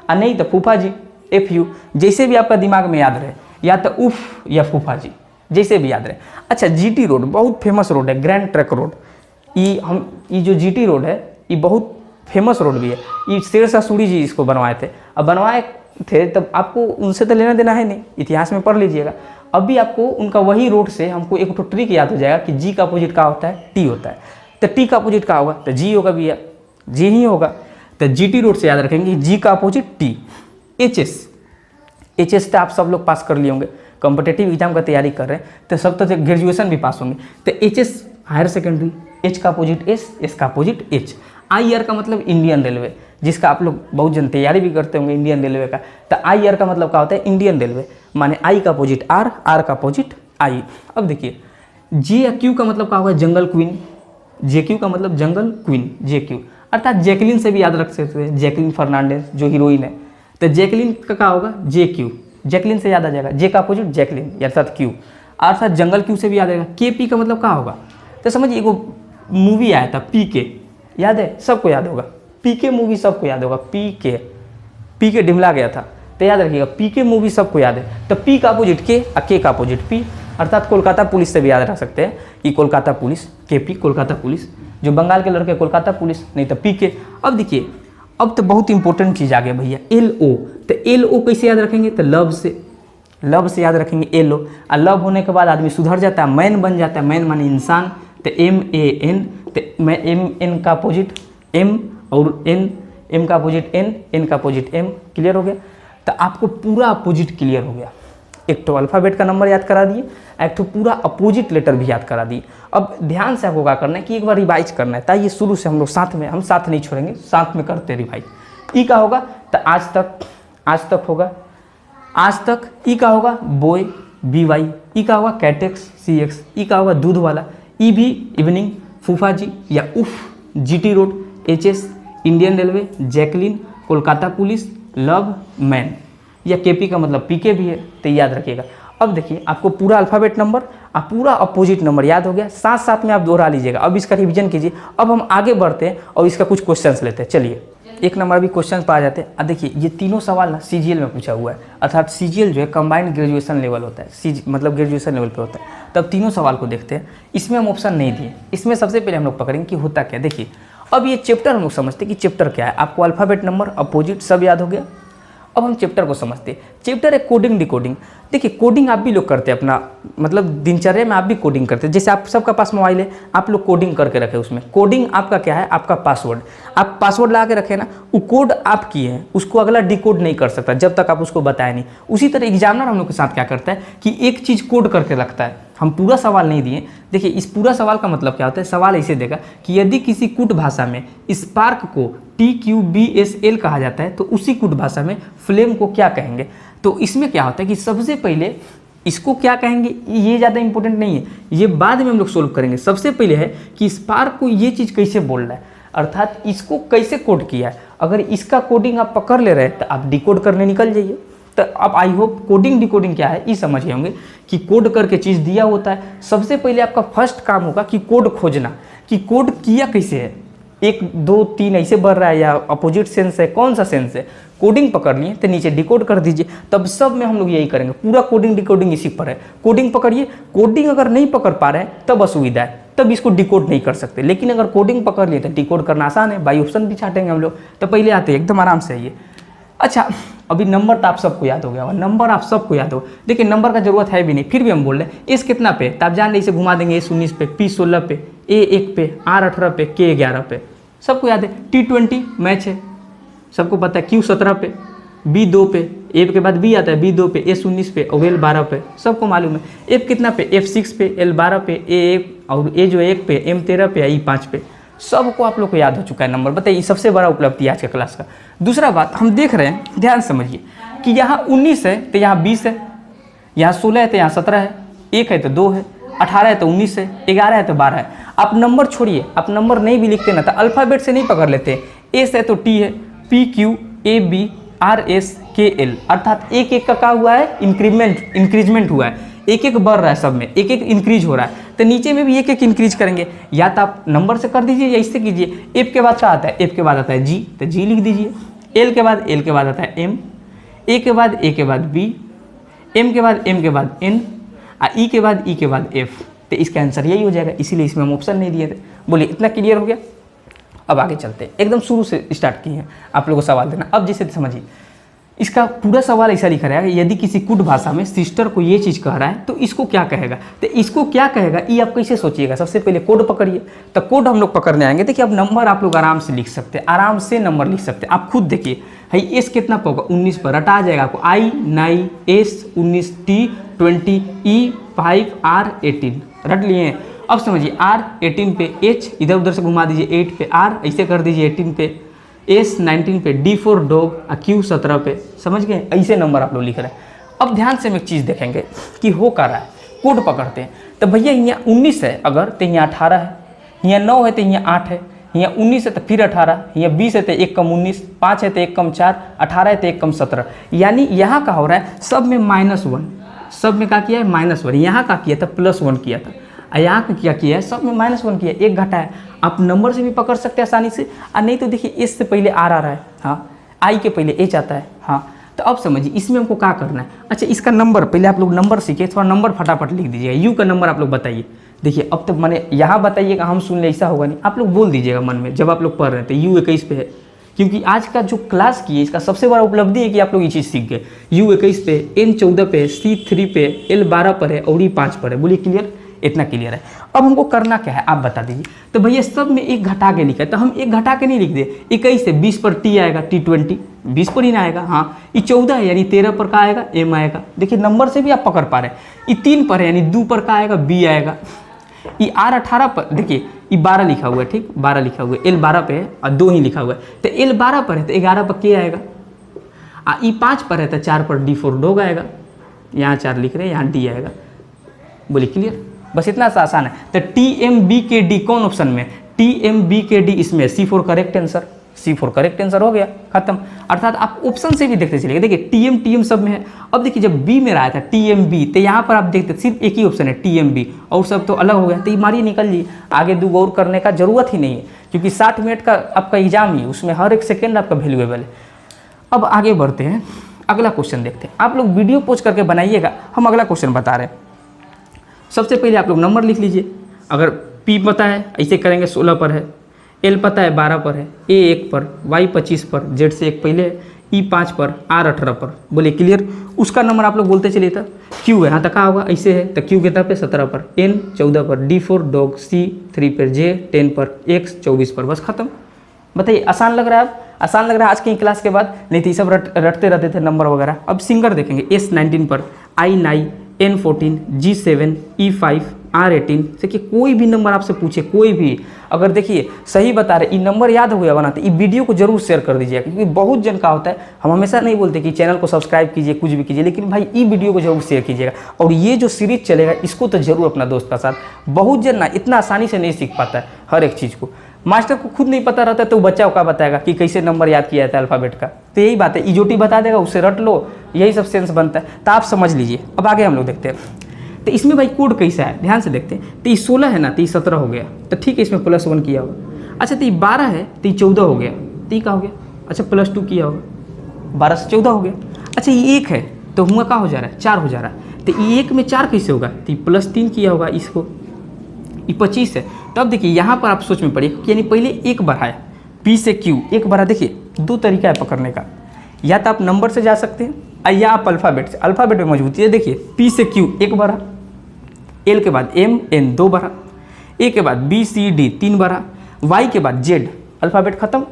और नहीं तो फूफा जी, FU, जैसे भी आपका दिमाग में याद रहे, या तो उफ या फूफा जी, जैसे भी याद रहे। अच्छा, GT रोड बहुत फेमस रोड है, ग्रैंड ट्रक रोड, ये जो GT रोड है ये बहुत फेमस रोड भी है। ये शेरशाह सूरी जी इसको बनवाए थे, अब बनवाए थे तब आपको उनसे तो लेना देना है नहीं, इतिहास में पढ़ लीजिएगा। अभी आपको उनका वही रोड से हमको एक तो ट्रिक याद हो जाएगा कि G का अपोजिट क्या होता है, T होता है, तो T का अपोजिट क्या होगा, तो G होगा भैया, G ही होगा। तो GT रोड से याद रखेंगे, G का अपोजिट T। HS तो आप सब लोग पास कर लिए होंगे, कॉम्पिटेटिव एग्जाम का तैयारी कर रहे हैं तो सब तो ग्रेजुएशन भी पास होंगे। तो HS हायर सेकेंडरी, H का अपोजिट S, S का अपोजिट H। IR का मतलब इंडियन रेलवे, जिसका आप लोग बहुत जन तैयारी भी करते होंगे इंडियन रेलवे का। तो IR का मतलब क्या होता है, इंडियन रेलवे, माने I का अपोजिट R, R का अपोजिट I। अब देखिए J या Q का मतलब क्या होगा, जंगल क्वीन, JQ का मतलब जंगल क्वीन, JQ, अर्थात जैकलिन से भी याद रख सकते हैं, जैकलिन फर्नांडिस जो हीरोइन है, तो जैकलिन का क्या होगा, JQ, जैकलिन से याद आ जाएगा, J का अपोजिट जैकलिन अर्थात Q, अर्थात जंगल Q से भी याद आएगा। KP का मतलब क्या होगा, तो समझिए एगो मूवी आया था PK, याद है, सबको याद होगा, PK मूवी सबको याद होगा, PK डिमला गया था, तो याद रखिएगा PK मूवी सबको याद है। तो P का अपोजिट K और K का अपोजिट P, अर्थात कोलकाता पुलिस से भी याद रख सकते हैं कि Kolkata police, KP Kolkata police, जो बंगाल के लड़के कोलकाता पुलिस, नहीं तो PK। अब देखिए अब तो बहुत इंपॉर्टेंट चीज़ आ गया भैया, LO, तो LO कैसे याद रखेंगे, तो लव से याद रखेंगे LO, और लव होने के बाद आदमी सुधर जाता है, मैन बन जाता है, मैन माने इंसान, तो MAN, तो मैं MN का अपोजिट M और M का अपोजिट N का अपोजिट M, क्लियर हो गया। तो आपको पूरा अपोजिट क्लियर हो गया, एक तो अल्फ़ाबेट का नंबर याद करा दिए, एक तो पूरा अपोजिट लेटर भी याद करा दिए। अब ध्यान से आपको क्या करना है कि एक बार रिवाइज करना है, ताकि शुरू से हम लोग साथ में, हम साथ नहीं छोड़ेंगे, साथ में करते रिवाइज। ई का होगा तो आज तक होगा, आज तक। ई का होगा बॉय, BY। ई का होगा कैटेक्स, CX। ई का होगा दूध वाला, ई भी इवनिंग, फूफा जी या उफ, GT road, HS, Indian railway, Jacqueline, Kolkata police, love, man, या KP का मतलब PK भी है, तो याद रखिएगा। अब देखिए आपको पूरा अल्फ़ाबेट नंबर और पूरा अपोजिट नंबर याद हो गया, साथ साथ में आप दोहरा लीजिएगा। अब इसका रिवीजन कीजिए। अब हम आगे बढ़ते हैं और इसका कुछ क्वेश्चंस लेते हैं। चलिए एक नंबर भी क्वेश्चन पर आ जाते हैं। अब देखिए ये तीनों सवाल ना CGL में पूछा हुआ है, अर्थात CGL जो है कंबाइंड ग्रेजुएशन लेवल होता है, मतलब ग्रेजुएशन लेवल पे होता है। तब तीनों सवाल को देखते हैं। इसमें हम ऑप्शन नहीं दिए, इसमें सबसे पहले हम लोग पकड़ेंगे कि होता क्या। देखिए अब ये चैप्टर हम लोग समझते हैं कि चैप्टर क्या है। आपको अल्फ़ाबेट नंबर, अपोजिट सब याद हो गया। अब हम चैप्टर को समझते हैं। चैप्टर है कोडिंग डिकोडिंग। देखिए कोडिंग आप भी लोग करते हैं अपना, मतलब दिनचर्या में आप भी कोडिंग करते हैं। जैसे आप सबका पास मोबाइल है, आप लोग कोडिंग करके रखे उसमें। कोडिंग आपका क्या है, आपका पासवर्ड। आप पासवर्ड ला के रखे ना, वो कोड आप किए हैं, उसको अगला डिकोड नहीं कर सकता जब तक आप उसको बताए नहीं। उसी तरह एग्जामिनर हम लोग के साथ क्या करता है कि एक चीज़ कोड करके रखता है। हम पूरा सवाल नहीं दिए। देखिए इस पूरा सवाल का मतलब क्या होता है, सवाल ऐसे देगा कि यदि किसी कूट भाषा में स्पार्क को TQBSL कहा जाता है तो उसी कूट भाषा में फ्लेम को क्या कहेंगे। तो इसमें क्या होता है कि सबसे पहले इसको क्या कहेंगे ये ज़्यादा इंपॉर्टेंट नहीं है, ये बाद में हम लोग सोल्व करेंगे। सबसे पहले है कि स्पार्क को ये चीज़ कैसे बोल रहा है, अर्थात इसको कैसे कोड किया है। अगर इसका कोडिंग आप पकड़ ले रहे हैं तो आप डिकोड करने निकल जाइए। तो अब आई होप कोडिंग डिकोडिंग क्या है ये समझ गए होंगे कि कोड करके चीज़ दिया होता है। सबसे पहले आपका फर्स्ट काम होगा कि कोड खोजना, कि कोड किया कैसे है, 1 2 3 ऐसे बढ़ रहा है या अपोजिट सेंस है, कौन सा सेंस है। कोडिंग पकड़ लिए तो नीचे डिकोड कर दीजिए। तब सब में हम लोग यही करेंगे, पूरा कोडिंग डिकोडिंग इसी पर है। कोडिंग पकड़िए, कोडिंग अगर नहीं पकड़ पा रहे हैं तब असुविधा है, तब इसको डिकोड नहीं कर सकते। लेकिन अगर कोडिंग पकड़ लिए तो डिकोड करना आसान है, बाई ऑप्शन भी छाटेंगे हम लोग। तो पहले आते हैं एकदम आराम से आइए। अच्छा अभी नंबर तो आप सबको याद हो गया होगा, नंबर आप सबको याद हो। देखिए नंबर का जरूरत है भी नहीं, फिर भी हम बोल रहे हैं एस कितना पे, तो आप जान रहे इसे घुमा देंगे A19 पे, P16 पे, A1 पे, R18 पे, K11 पे, सबको याद है। T20 मैच है, सबको पता है। Q17 पे, B2 पे, A के बाद B आता है, B2 पे, A19 पे और L12 पे, सबको मालूम है। F कितना पे, F6 पे, L12 पे, A1 और A जो 1 पे, M13 पे, E5 पे, सबको आप लोग को याद हो चुका है नंबर। बताइए सबसे बड़ा उपलब्धि आज के क्लास का। दूसरा बात हम देख रहे हैं, ध्यान समझिए कि यहाँ 19 है तो यहाँ 20 है, यहाँ 16 है तो यहाँ 17 है, 1 है तो 2 है, 18 है तो 19 है, 11 है तो 12 है। आप नंबर छोड़िए, आप नंबर नहीं भी लिखते ना तो अल्फ़ाबेट से नहीं पकड़ लेते। एस है तो T है, PQABRSKL, अर्थात एक एक का हुआ है इंक्रीजमेंट हुआ है, एक एक बढ़ रहा है, सब में एक एक इंक्रीज हो रहा है। तो नीचे में भी एक एक इंक्रीज करेंगे, या तो आप नंबर से कर दीजिए या इससे कीजिए। एफ के बाद क्या आता है, एफ के बाद आता है G, तो G लिख दीजिए। एल के बाद आता है M, ए के बाद B, M के बाद N, ई के बाद F। तो इसका आंसर यही हो जाएगा, इसीलिए इसमें हम ऑप्शन नहीं दिए थे। बोलिए इतना क्लियर हो गया। अब आगे चलते हैं, एकदम शुरू से स्टार्ट किए हैं आप लोगों को सवाल देना। अब जैसे समझिए इसका पूरा सवाल ऐसा लिखा रहेगा, यदि किसी कुट भाषा में सिस्टर को ये चीज़ कह रहा है तो इसको क्या कहेगा। तो इसको क्या कहेगा ये आप कैसे सोचिएगा। सबसे पहले कोड पकड़िए, तो कोड हम लोग पकड़ने आएंगे। देखिए अब नंबर आप लोग आराम से लिख सकते हैं, आराम से नंबर लिख सकते हैं। आप खुद देखिए भाई एस कितना होगा 19 पर, रटा जाएगा आपको I9 S19 T20 E5 R18, रट लिए। अब समझिए R18 पे H इधर उधर से घुमा दीजिए, 8 पे R ऐसे कर दीजिए, 18 पे S19 पे, D4 डॉग, Q17 पे, समझ गए। ऐसे नंबर आप लोग लिख रहे हैं। अब ध्यान से हम एक चीज़ देखेंगे कि हो क्या रहा है। कोड पकड़ते हैं तो भैया यहाँ 19 है अगर तो यहाँ 18 है, यहाँ 9 है तो यहाँ 8 है, यहाँ 19 है तो फिर 18, यहाँ 20 है तो 1 कम 19, 5 है तो 1 कम 4, 18 है तो 1 कम 17। यानी यहाँ का हो रहा है सब में -1, सब में क्या किया है -1, यहाँ का किया था +1 किया था, यहाँ का क्या किया है सब में -1 किया, 1 घटा है। आप नंबर से भी पकड़ सकते हैं आसानी से, और नहीं तो देखिए एस से पहले आर आ रहा है, हाँ, आई के पहले एच आता है, हाँ। तो अब समझिए इसमें हमको क्या करना है। अच्छा इसका नंबर पहले आप लोग नंबर सीखे, थोड़ा नंबर फटाफट लिख दीजिएगा। यू का नंबर आप लोग बताइए। देखिए अब तक मैंने यहाँ बताइएगा, हम सुन ले ऐसा होगा नहीं, आप लोग बोल दीजिएगा मन में जब आप लोग पढ़ रहे थे। U21 पे है, क्योंकि आज का जो क्लास की है इसका सबसे बड़ा उपलब्धि है कि आप लोग ये चीज़ सीख गए। U21 पे, N14 पे, C3 पे, L12 पर है और E5 पर है। बोलिए क्लियर। इतना क्लियर है। अब हमको करना क्या है आप बता दीजिए। तो भैया सब में एक घटा के लिखा है, तो हम एक घटा के नहीं लिख दे, 21 से 20 पर टी आएगा, T20, 20 पर ही ना आएगा। हाँ ये 14 है यानी 13 पर का आएगा, M आएगा। देखिए नंबर से भी आप पकड़ पा रहे हैं। ये 3 पर है यानी 2 पर का आएगा, B आएगा। ये R18 पर देखिए ये 12 लिखा हुआ है, ठीक 12 लिखा हुआ है, L 12 पे है और 2 ही लिखा हुआ है, तो L 12 पर है तो 11 पर K आएगा। E 5 पर है तो 4 पर D4 डॉग आएगा। यहाँ 4 लिख रहे हैं, यहाँ D आएगा। बोलिए क्लियर, बस इतना सा आसान है। तो TMBKD कौन ऑप्शन में, TMBKD इसमें C4 correct answer, C4 correct answer हो गया, खत्म। अर्थात आप ऑप्शन से भी देखते चलिए, देखिए TM सब में है। अब देखिए जब B में रहा था TMB, तो यहाँ पर आप देखते सिर्फ एक ही ऑप्शन है TMB, और सब तो अलग हो गया। तो ये मारिए निकल जी, आगे दो गौर करने का जरूरत ही नहीं है, क्योंकि 60 मिनट का आपका एग्जाम ही, उसमें हर एक सेकेंड आपका वैल्यूएबल है। अब आगे बढ़ते हैं, अगला क्वेश्चन देखते हैं। आप लोग वीडियो पोस्ट करके बनाइएगा, हम अगला क्वेश्चन बता रहे हैं। सबसे पहले आप लोग नंबर लिख लीजिए। अगर P पता है ऐसे करेंगे 16 पर है, L पता है 12 पर है, A 1 पर, Y 25 पर, Z से 1 पहले है, E 5 पर, R 18 पर। बोलिए क्लियर। उसका नंबर आप लोग बोलते चलिए था, Q है, यहाँ तक कहा होगा ऐसे है, तो Q कितना पे 17 पर, N 14 पर, D4 डॉग, C 3 पर, J 10 पर, X 24 पर, बस खत्म। बताइए आसान लग रहा है? आप आसान लग रहा है आज की क्लास के बाद? नहीं थी सब रटते रहते थे नंबर वगैरह। अब सिंगर देखेंगे, S 19 पर, I 9, N 14, G 7, E 5, R 18। देखिए कोई भी नंबर आपसे पूछे, कोई भी, अगर देखिए सही बता रहे, ये नंबर याद हो गया बनाते, ये वीडियो को जरूर शेयर कर दीजिएगा, क्योंकि बहुत जन का होता है। हम हमेशा नहीं बोलते कि चैनल को सब्सक्राइब कीजिए, कुछ भी कीजिए, लेकिन भाई ये वीडियो को जरूर शेयर कीजिएगा। और ये जो सीरीज चलेगा इसको तो जरूर अपना दोस्त का साथ। बहुत जन ना इतना आसानी से नहीं सीख पाता है हर एक चीज़ को, मास्टर को खुद नहीं पता रहता है तो बच्चा को क्या बताएगा कि कैसे नंबर याद किया जाता है अल्फ़ाबेट का। तो यही बात है, इजोटी बता देगा, उससे रट लो, यही सब सेंस बनता है। तो आप समझ लीजिए। अब आगे हम लोग देखते हैं, तो इसमें भाई कोड कैसा है ध्यान से देखते हैं। तो ये 16 है ना, तो ये 17 हो गया, तो ठीक है इसमें +1 किया होगा। अच्छा तो ये 12 है, तो ये 14 हो गया, तो ये क्या हो गया, अच्छा +2 किया होगा, 12 से 14 हो गया। अच्छा ये 1 है तो हुआ क्या हो जा रहा है, 4 हो जा रहा है। तो ये 1 में 4 कैसे होगा, तो ये +3 किया होगा इसको, ये 25 है। तो अब देखिए यहाँ पर आप सोच में पड़िए, यानी पहले 1 बढ़ाया, P से Q 1 बढ़ा। देखिए 2 तरीका है पकड़ने का, या तो आप नंबर से जा सकते हैं या आप अल्फ़ाबेट से। अल्फ़ाबेट में मजबूती है, देखिए P से Q 1 बढ़ा, L के बाद M N 2 बढ़ा, A के बाद B C D 3 बढ़ा, Y के बाद Z, अल्फ़ाबेट खत्म।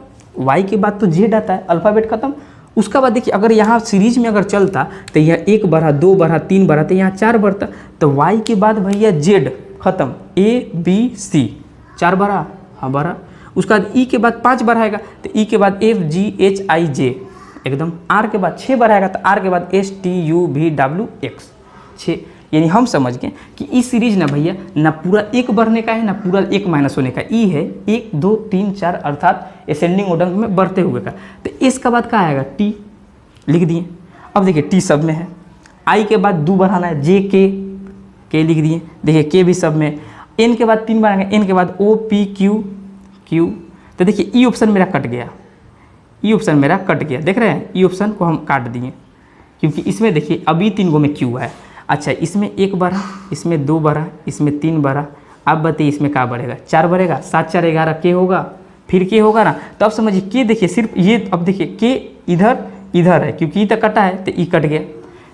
Y के बाद तो Z आता है, अल्फ़ाबेट खत्म। उसका बाद देखिए अगर यहाँ सीरीज में अगर चलता तो यहाँ 1 बढ़ा, 2 बढ़ा, 3 बढ़ा, तो यहाँ 4 बढ़ता। तो Y के बाद भैया Z खत्म, A B C 4 बढ़ा, हाँ बढ़ा। उसका बाद E के बाद 5 बढ़ाएगा, तो E के बाद F G H I J एकदम। R के बाद 6 बढ़ाएगा, तो R के बाद S T U V W X 6। यानी हम समझ गए कि ई सीरीज ना भैया ना पूरा 1 बढ़ने का है ना पूरा 1 माइनस होने का। ई है 1 2 3 4 अर्थात असेंडिंग ऑर्डर में बढ़ते हुए का। तो इसका बाद क्या आएगा, टी लिख दिए। अब देखिए टी सब में है, आई के बाद 2 बढ़ाना है, जे के लिख दिए। देखिए के भी सब में, एन के बाद 3 बढ़ाएंगे, एन के बाद ओ पी क्यू। तो देखिए ई ऑप्शन मेरा कट गया, ई ऑप्शन मेरा कट गया, देख रहे हैं, ई ऑप्शन को हम काट दिए क्योंकि इसमें देखिए अभी 3 गो में क्यू है। अच्छा इसमें 1 बढ़ा, इसमें 2 बढ़ा, इसमें 3 बढ़ा। अब बताइए इसमें क्या बढ़ेगा, 4 बढ़ेगा, 7 4 11 के होगा, फिर के होगा ना। तो अब समझिए के देखिए सिर्फ ये, अब देखिए के इधर है क्योंकि ई तक कटा है तो ई कट गया,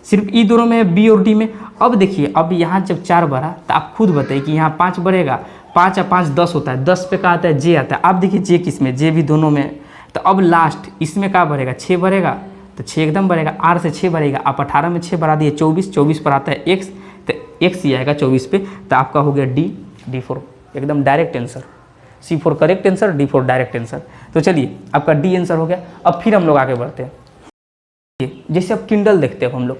सिर्फ ई दोनों में है, बी और डी में। अब देखिए अब यहाँ जब 4 बढ़ा तो आप खुद बताइए कि यहाँ 5 बढ़ेगा, 5 और 5 10 होता है, 10 पे क्या आता है, जे आता है। आप देखिए जे किस में, जे भी दोनों में। तो अब लास्ट इसमें क्या बढ़ेगा, 6 बढ़ेगा, तो 6 एकदम बढ़ेगा, आर से 6 बढ़ेगा। आप 18 में 6 बढ़ा दिए, 24 पर आता है एक्स, तो एक्स ही आएगा 24 पे। तो आपका हो गया D4 एकदम direct answer. C4 correct answer, D4 direct answer. तो चलिए आपका D आंसर हो गया। अब फिर हम लोग आगे बढ़ते हैं। जैसे अब किंडल देखते हैं हम लोग,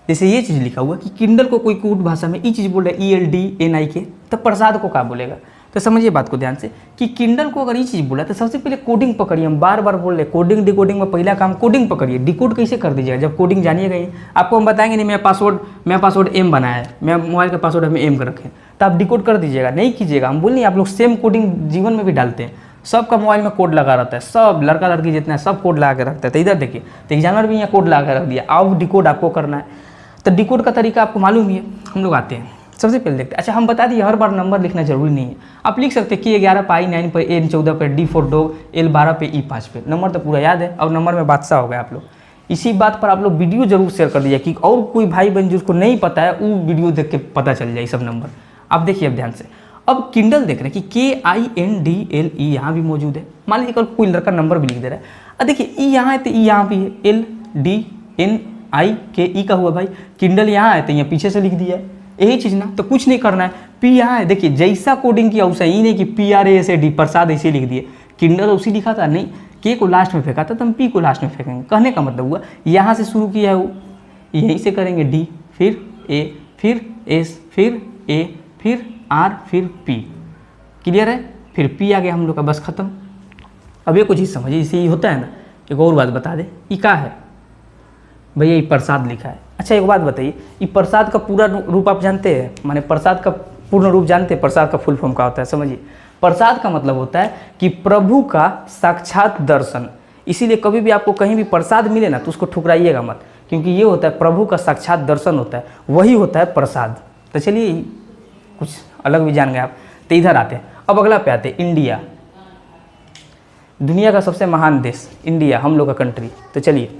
जैसे ये चीज़ लिखा हुआ कि किंडल को कोई कोड भाषा में ये चीज़ बोल रहा है ELDNI, तो प्रसाद को क्या बोलेगा। तो समझिए बात को ध्यान से कि किंडल को अगर ये चीज़ बोला तो सबसे पहले कोडिंग पकड़िए। हम बार बार बोल रहे हैं कोडिंग डिकोडिंग में पहला काम कोडिंग पकड़िए। डिकोड कैसे कर दीजिएगा जब कोडिंग जानिएगा ही। आपको हम बताएंगे नहीं मेरा पासवर्ड M बनाया है, मैं मोबाइल का पासवर्ड हमें M कर रखें, तो आप डिकोड कर दीजिएगा, नहीं कीजिएगा। हम बोल नहीं, आप लोग सेम कोडिंग जीवन में भी डालते हैं, सबका मोबाइल में कोड लगा रहता है, सब लड़का लड़की जितना है सब कोड लगा के रखता है। तो इधर देखिए, तो एग्जामिनर भी यहाँ कोड लगा के रख दिया, अब डिकोड आपको करना है। तो डिकोड का तरीका आपको मालूम ही है। हम लोग आते हैं, सबसे पहले देखते हैं। अच्छा हम बता दिए हर बार नंबर लिखना जरूरी नहीं है, आप लिख सकते हैं कि K11 पे, I9 पे, N14 पे, D4 डॉग, L12 पे, E5 पे। नंबर तो पूरा याद है और नंबर में बादशाह हो गए आप लोग। इसी बात पर आप लोग वीडियो जरूर शेयर कर दीजिए कि और कोई भाई बहन जिसको नहीं पता है वो वीडियो देख के पता चल जाए सब नंबर। अब देखिए अब ध्यान से, अब किंडल देख रहे हैं कि KINDLE यहाँ भी मौजूद है। मान लीजिए कल कोई लड़का नंबर भी लिख दे रहा है, अब देखिए ई यहाँ है तो ई यहाँ भी है, LDNIKE का हुआ भाई। किंडल यहाँ है तो यहाँ पीछे से लिख दिया है, यही चीज़ ना। तो कुछ नहीं करना है, P यहाँ है, देखिए जैसा कोडिंग किया उसा ही नहीं कि PRASAD प्रसाद ऐसे लिख दिए। किंडल उसी लिखा था नहीं, K को लास्ट में फेंका था तो हम P को लास्ट में फेंकेंगे। कहने का मतलब हुआ यहाँ से शुरू किया है वो, यहीं से करेंगे D, फिर A, फिर S, फिर A, फिर R, फिर P। क्लियर है? फिर P आ गया हम लोग का, बस खत्म। अब ये कुछ चीज़ समझिए, इसे ये होता है ना। एक और बात बता दे, ये क्या है भैया? ये प्रसाद लिखा है। अच्छा एक बात बताइए, ये प्रसाद का पूरा रूप आप जानते हैं? माने प्रसाद का पूर्ण रूप जानते हैं? प्रसाद का फुल फॉर्म क्या होता है समझिए। प्रसाद का मतलब होता है कि प्रभु का साक्षात दर्शन। इसीलिए कभी भी आपको कहीं भी प्रसाद मिले ना तो उसको ठुकराइएगा मत, क्योंकि ये होता है प्रभु का साक्षात दर्शन होता है, वही होता है प्रसाद। तो चलिए कुछ अलग भी जान गए आप। तो इधर आते हैं, अब अगला पे आते हैं इंडिया। दुनिया का सबसे महान देश इंडिया, हम लोग का कंट्री। तो चलिए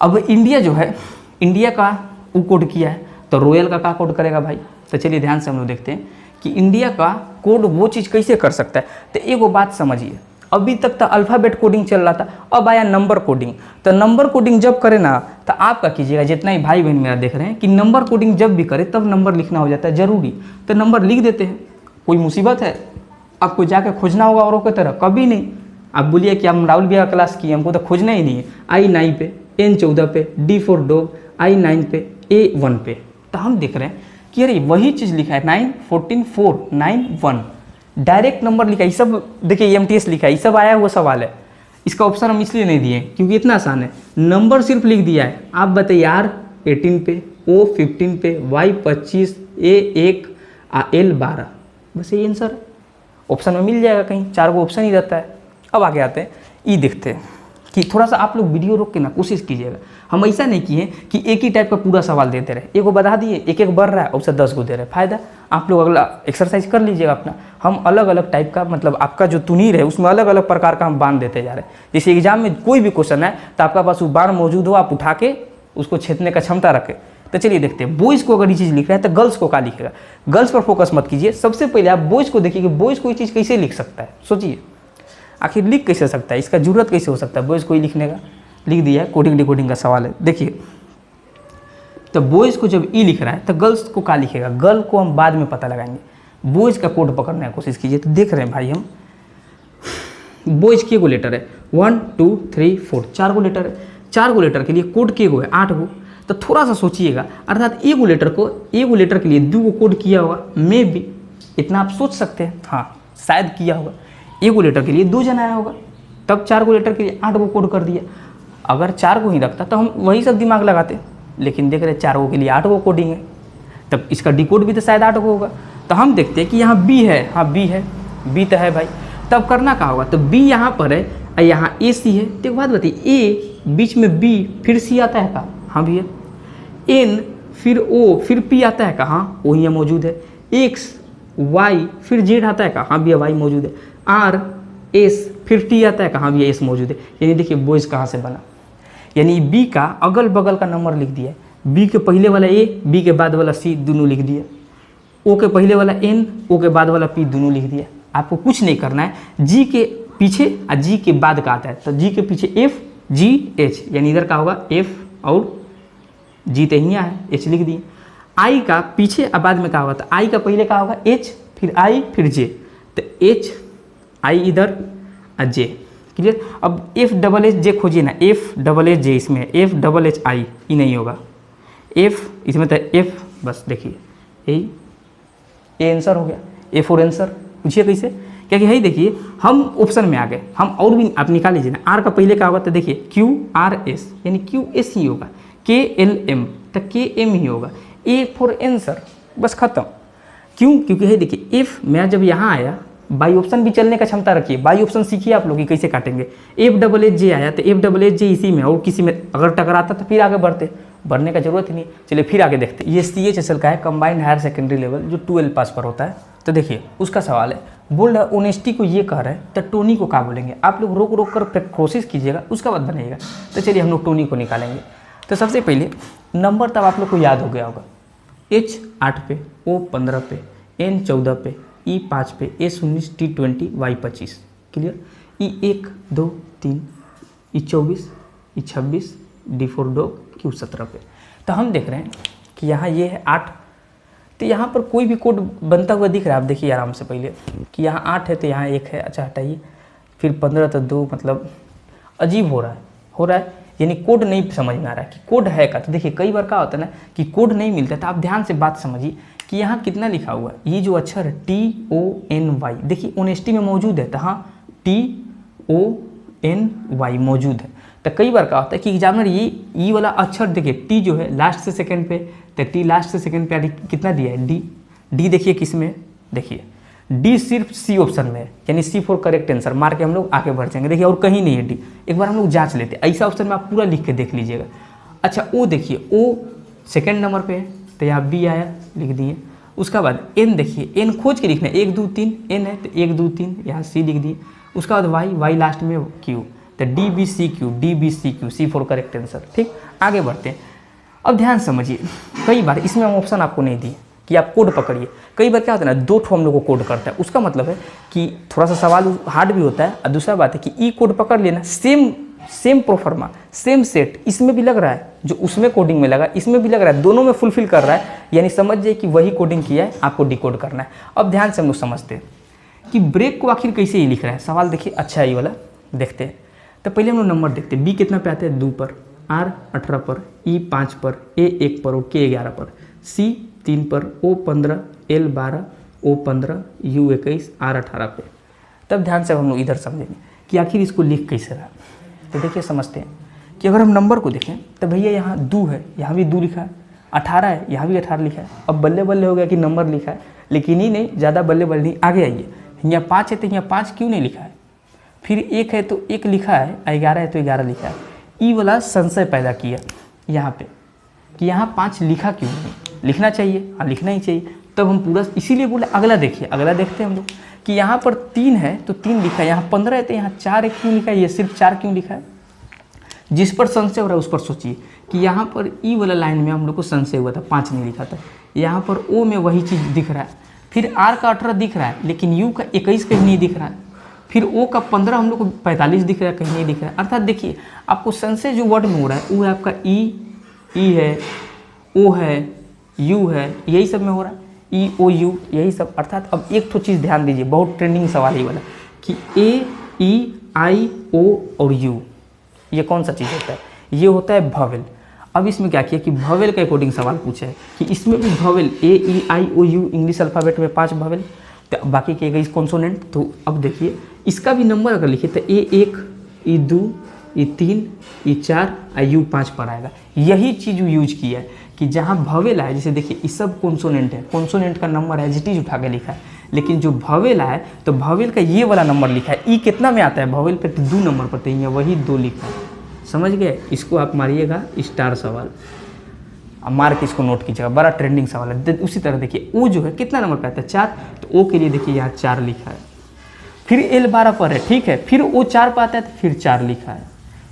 अब इंडिया जो है, इंडिया का वो कोड किया है, तो रॉयल का कोड करेगा भाई? तो चलिए ध्यान से हम लोग देखते हैं कि इंडिया का कोड वो चीज़ कैसे कर सकता है। तो एक वो बात समझिए, अभी तक तो अल्फ़ाबेट कोडिंग चल रहा था, अब आया नंबर कोडिंग। तो नंबर कोडिंग जब करे ना तो आप क्या कीजिएगा, जितना ही भाई बहन मेरा देख रहे हैं कि नंबर कोडिंग जब भी करे तब नंबर लिखना हो जाता है ज़रूरी। तो नंबर लिख देते हैं, कोई मुसीबत है? आपको जाके खोजना होगा औरों की तरह? कभी नहीं। आप बोलिए कि हम राहुल भैया क्लास किए, हमको तो खोजना ही नहीं है। I9 पे, N14 पे, D फॉर डॉग, I9 पे, A1 पे। तो हम देख रहे हैं कि अरे वही चीज़ लिखा है 9, 14, 4, 9, 1, डायरेक्ट नंबर लिखा है। ये सब देखिए MTS लिखा है, ये सब आया हुआ सवाल है। इसका ऑप्शन हम इसलिए नहीं दिए क्योंकि इतना आसान है, नंबर सिर्फ लिख दिया है। आप बताइए R18 पे, O15 पे, Y25, A1, L12, बस ये आंसर ऑप्शन में मिल जाएगा, कहीं 4 को ऑप्शन ही रहता है। अब आगे आते हैं, ई देखते हैं कि थोड़ा सा आप लोग वीडियो रोक के ना कोशिश कीजिएगा। हम ऐसा नहीं किए कि एक ही टाइप का पूरा सवाल देते रहे, एक को बता दिए, एक एक बढ़ रहा है, उससे 10 को दे रहे। फायदा आप लोग अगला एक्सरसाइज कर लीजिएगा अपना। हम अलग अलग टाइप का, मतलब आपका जो तुनीर है उसमें अलग अलग प्रकार का हम बांध देते जा रहे हैं। जैसे एग्जाम में कोई भी क्वेश्चन है तो आपका पास वो बाण मौजूद हो, आप उठा के उसको छेदने का क्षमता रखें। तो चलिए देखते हैं, बॉयज़ को अगर ये चीज़ लिख रहा है तो गर्ल्स को क्या लिखेगा? गर्ल्स पर फोकस मत कीजिए, सबसे पहले आप बॉयज़ को देखिए कि बॉयज़ कोई चीज़ कैसे लिख सकता है। सोचिए आखिर लिख कैसे सकता है, इसका जरूरत कैसे हो सकता है बॉयज़ को ही लिखने का? लिख दिया है, कोडिंग डिकोडिंग का सवाल है। देखिए तो बॉयज़ को जब ई लिख रहा है तो गर्ल्स को क्या लिखेगा? गर्ल को हम बाद में पता लगाएंगे, बॉयज़ का कोड पकड़ने की कोशिश कीजिए। तो देख रहे हैं भाई हम, बॉयज़ के गो लेटर है 1, 2, 3, 4, 4 गो लेटर है। 4 गो लेटर के लिए कोड के गो है 8 गो। तो थोड़ा सा सोचिएगा, अर्थात एक गो लेटर को, एक गो लेटर के लिए 2 गो कोड किया होगा, मे भी, इतना आप सोच सकते हैं। हाँ शायद किया होगा, एक गो लेटर के लिए 2 जन आया होगा, तब 4 गो लेटर के लिए 8 गो कोड कर दिया। अगर 4 गो ही रखता तो हम वही सब दिमाग लगाते, लेकिन देख रहे 4 गो के लिए 8 गो कोडिंग है, तब इसका डिकोड भी तो शायद 8 गो होगा। तो हम देखते हैं कि यहाँ B है, हाँ B है, B तो है भाई। तब करना क्या होगा? तो B यहाँ पर है और यहाँ AC है। तो एक बात बताइए, A बीच में B फिर C आता है का? हाँ भैया। N फिर O फिर P आता है का? हाँ O यहाँ मौजूद है। X Y फिर Z आता है का? हाँ भैया Y मौजूद है। R S फिर T आता है का? हाँ भैया S मौजूद है। यानी देखिए बॉयज़ कहाँ से बना, यानी B का अगल बगल का नंबर लिख दिया। B के पहले वाला A, B के बाद वाला C दोनों लिख दिया। O के पहले वाला N, O के बाद वाला P दोनों लिख दिया। आपको कुछ नहीं करना है, G के पीछे और G के बाद का आता है, तो G के पीछे F, G, H, यानी इधर का होगा F और G तो यहाँ है, H लिख दिए। I का पीछे और बाद में क्या होगा? तो I का पहले क्या होगा? H, फिर I, फिर J, तो H, I इधर और J। क्लियर? अब F-H-J खोजिए ना, F-H-J इसमें, F-H-I ये नहीं होगा, F इसमें तो F, बस देखिए यही ए आंसर हो गया। A for answer. पूछिए कैसे? क्या कि यही देखिए हम ऑप्शन में आ गए, हम और भी आप निकाल लीजिए ना। आर का पहले क्या होगा? तो देखिए QRS, यानी QS ही होगा। KLM तो KM ही होगा। ए फॉर आंसर, बस खत्म। क्यों? क्योंकि यही देखिए इफ मैं जब यहाँ आया, बाई ऑप्शन भी चलने का क्षमता रखिए। बाई ऑप्शन सीखिए आप लोग कि कैसे काटेंगे। F-H-J आया तो F-H-J इसी में और किसी में अगर टकराता तो फिर आगे बढ़ते, बढ़ने का जरूरत ही नहीं। चलिए फिर आगे देखते हैं। ये CHSL का है, कंबाइंड हायर सेकेंडरी लेवल, जो 12 पास पर होता है। तो देखिए उसका सवाल है, बोल रहा है ऑनेस्टी को ये कह रहे हैं तो टोनी को क्या बोलेंगे? आप लोग रोक रोक कर कोशिश कीजिएगा, उसका बाद बनाइएगा। तो चलिए हम लोग टोनी को निकालेंगे। तो सबसे पहले नंबर तब आप लोग को याद हो गया होगा, H 8 पे, O 15 पे, N14 पे, E5 पे, S19, T20, Y25। Clear. E1, 2, 3, E24, E26, D4 dog, Q17 पे। तो हम देख रहे हैं कि यहाँ ये है 8, तो यहाँ पर कोई भी कोड बनता हुआ दिख रहा है। आप देखिए आराम से पहले कि यहाँ 8 है तो यहाँ 1 है। अच्छा हटाइए, फिर 15 तो 2, मतलब अजीब हो रहा है, यानी कोड नहीं समझ में आ रहा है कि कोड है का। तो देखिए कई बार क्या होता है ना कि कोड नहीं मिलता है, तो आप ध्यान से बात समझिए कि यहाँ कितना लिखा हुआ है। ये जो अक्षर है TONY, देखिए ऑनेस्टी में मौजूद है, तो हाँ TONY मौजूद है। तो कई बार क्या होता है कि एग्जामिनर ये वाला अक्षर देखिए, टी जो है लास्ट से सेकंड पे, तो टी लास्ट से सेकंड पे कितना दिया है, डी देखिए किस में, देखिए डी सिर्फ सी ऑप्शन में है, यानी सी फॉर करेक्ट आंसर। मार के हम लोग आगे बढ़ जाएंगे। देखिए और कहीं नहीं है डी, एक बार हम लोग जांच लेते हैं। ऐसा ऑप्शन में आप पूरा लिख के देख लीजिएगा। अच्छा ओ देखिए, ओ सेकेंड नंबर पे है, तो यहाँ बी आया, लिख दिए। उसका बाद एन देखिए, एन खोज के लिखना है, 1 2 3 एन है, तो 1 2 3 यहाँ सी लिख दिए। उसका बाद वाई लास्ट में क्यू, तो DBCQ, C for correct answer. ठीक, आगे बढ़ते हैं। अब ध्यान समझिए, कई बार इसमें हम ऑप्शन आपको नहीं दिए कि आप कोड पकड़िए। कई बार क्या होता है ना, 2 ठो हम लोग को कोड करता है, उसका मतलब है कि थोड़ा सा सवाल हार्ड भी होता है। और दूसरा बात है कि ई कोड पकड़ लेना, सेम प्रोफार्मा, सेम सेट, इसमें भी लग रहा है जो उसमें कोडिंग में लगा, इसमें भी लग रहा है, दोनों में फुलफिल कर रहा है, यानी समझ जाइए कि वही कोडिंग किया है, आपको डिकोड करना है। अब ध्यान से हम लोग समझते हैं कि ब्रेक को आखिर कैसे ही लिख रहा है। सवाल देखिए अच्छा है ये वाला, देखते हैं। तो पहले हम लोग नंबर देखते हैं। बी कितना पे आता है, 2 पर, आर 18 पर, ई 5 पर, ए 1 पर, के 11 पर, सी 3 पर, ओ 15, एल 12, ओ 15, यू 21, आर 18 पे। तब ध्यान से हम लोग इधर समझेंगे कि आखिर इसको लिख कैसे रहा। तो देखिए समझते हैं कि अगर हम नंबर को देखें तो भैया यहाँ 2 है, यहाँ भी 2 लिखा है, 18 है, यहाँ भी 18 लिखा है। अब बल्ले बल्ले हो गया कि नंबर लिखा है, लेकिन ही नहीं, ज़्यादा बल्ले बल्ले नहीं। आगे आइए, यहाँ 5 है तो यहाँ 5 क्यों नहीं लिखा है, फिर 1 है तो 1 लिखा है, 11 है तो 11 लिखा है। ई वाला संशय पैदा किया यहाँ पे कि यहाँ 5 लिखा क्यों नहीं, लिखना चाहिए, हाँ लिखना ही चाहिए। तब हम पूरा इसीलिए बोले अगला देखिए, अगला देखते हैं हम लोग कि यहाँ पर 3 है तो 3 लिखा है, यहाँ 15 है तो यहाँ 4 क्यों लिखा है, ये सिर्फ 4 क्यों लिखा है। जिस पर संशय हो रहा है उस पर सोचिए कि यहाँ पर ई वाला लाइन में हम लोग को संशय हुआ था, 5 नहीं लिखा था, यहाँ पर ओ में वही चीज़ दिख रहा है, फिर आर का 18 दिख रहा है, लेकिन यू का 21 कहीं नहीं दिख रहा है, फिर ओ का 15 हम लोग को 45 दिख रहा है, कहीं नहीं दिख रहा है। अर्थात देखिए आपको संशय जो वर्ड में हो रहा है वो है आपका ई है, ओ है, यू है, यही सब में हो रहा है, ई ओ यू यही सब। अर्थात अब एक तो चीज़ ध्यान दीजिए, बहुत ट्रेंडिंग सवाल ही वाला कि ए ई आई ओ और यू, ये कौन सा चीज़ होता है, ये होता है भवेल। अब इसमें क्या किया कि भवेल के अकॉर्डिंग सवाल पूछा है कि इसमें भी भवेल ए ई आई ओ यू, इंग्लिश अल्फ़ाबेट में 5 भवेल, तो बाकी के गई कॉन्सोनेंट। तो अब देखिए इसका भी नंबर अगर लिखे तो E1, E2, E3, E4 और U5 पर आएगा। यही चीज़ यूज किया है कि जहाँ भवेल आए, जैसे देखिए ये सब कॉन्सोनेंट है, कॉन्सोनेंट का नंबर एज इट इज उठा के लिखा है, लेकिन जो भवेल आए तो भवेल का ये वाला नंबर लिखा है। ई कितना में आता है भवेल पे, तो 2 नंबर पर, तो यहाँ वही 2 लिखा है। समझ गए, इसको आप मारिएगा स्टार सवाल, अब मार के इसको नोट कीजिएगा, बड़ा ट्रेंडिंग सवाल है। उसी तरह देखिए ओ जो है कितना नंबर पे आता है, 4, तो ओ के लिए देखिए यहाँ 4 लिखा है, फिर एल 12 पर है, ठीक है, फिर ओ 4 पर आता है तो फिर 4 लिखा है।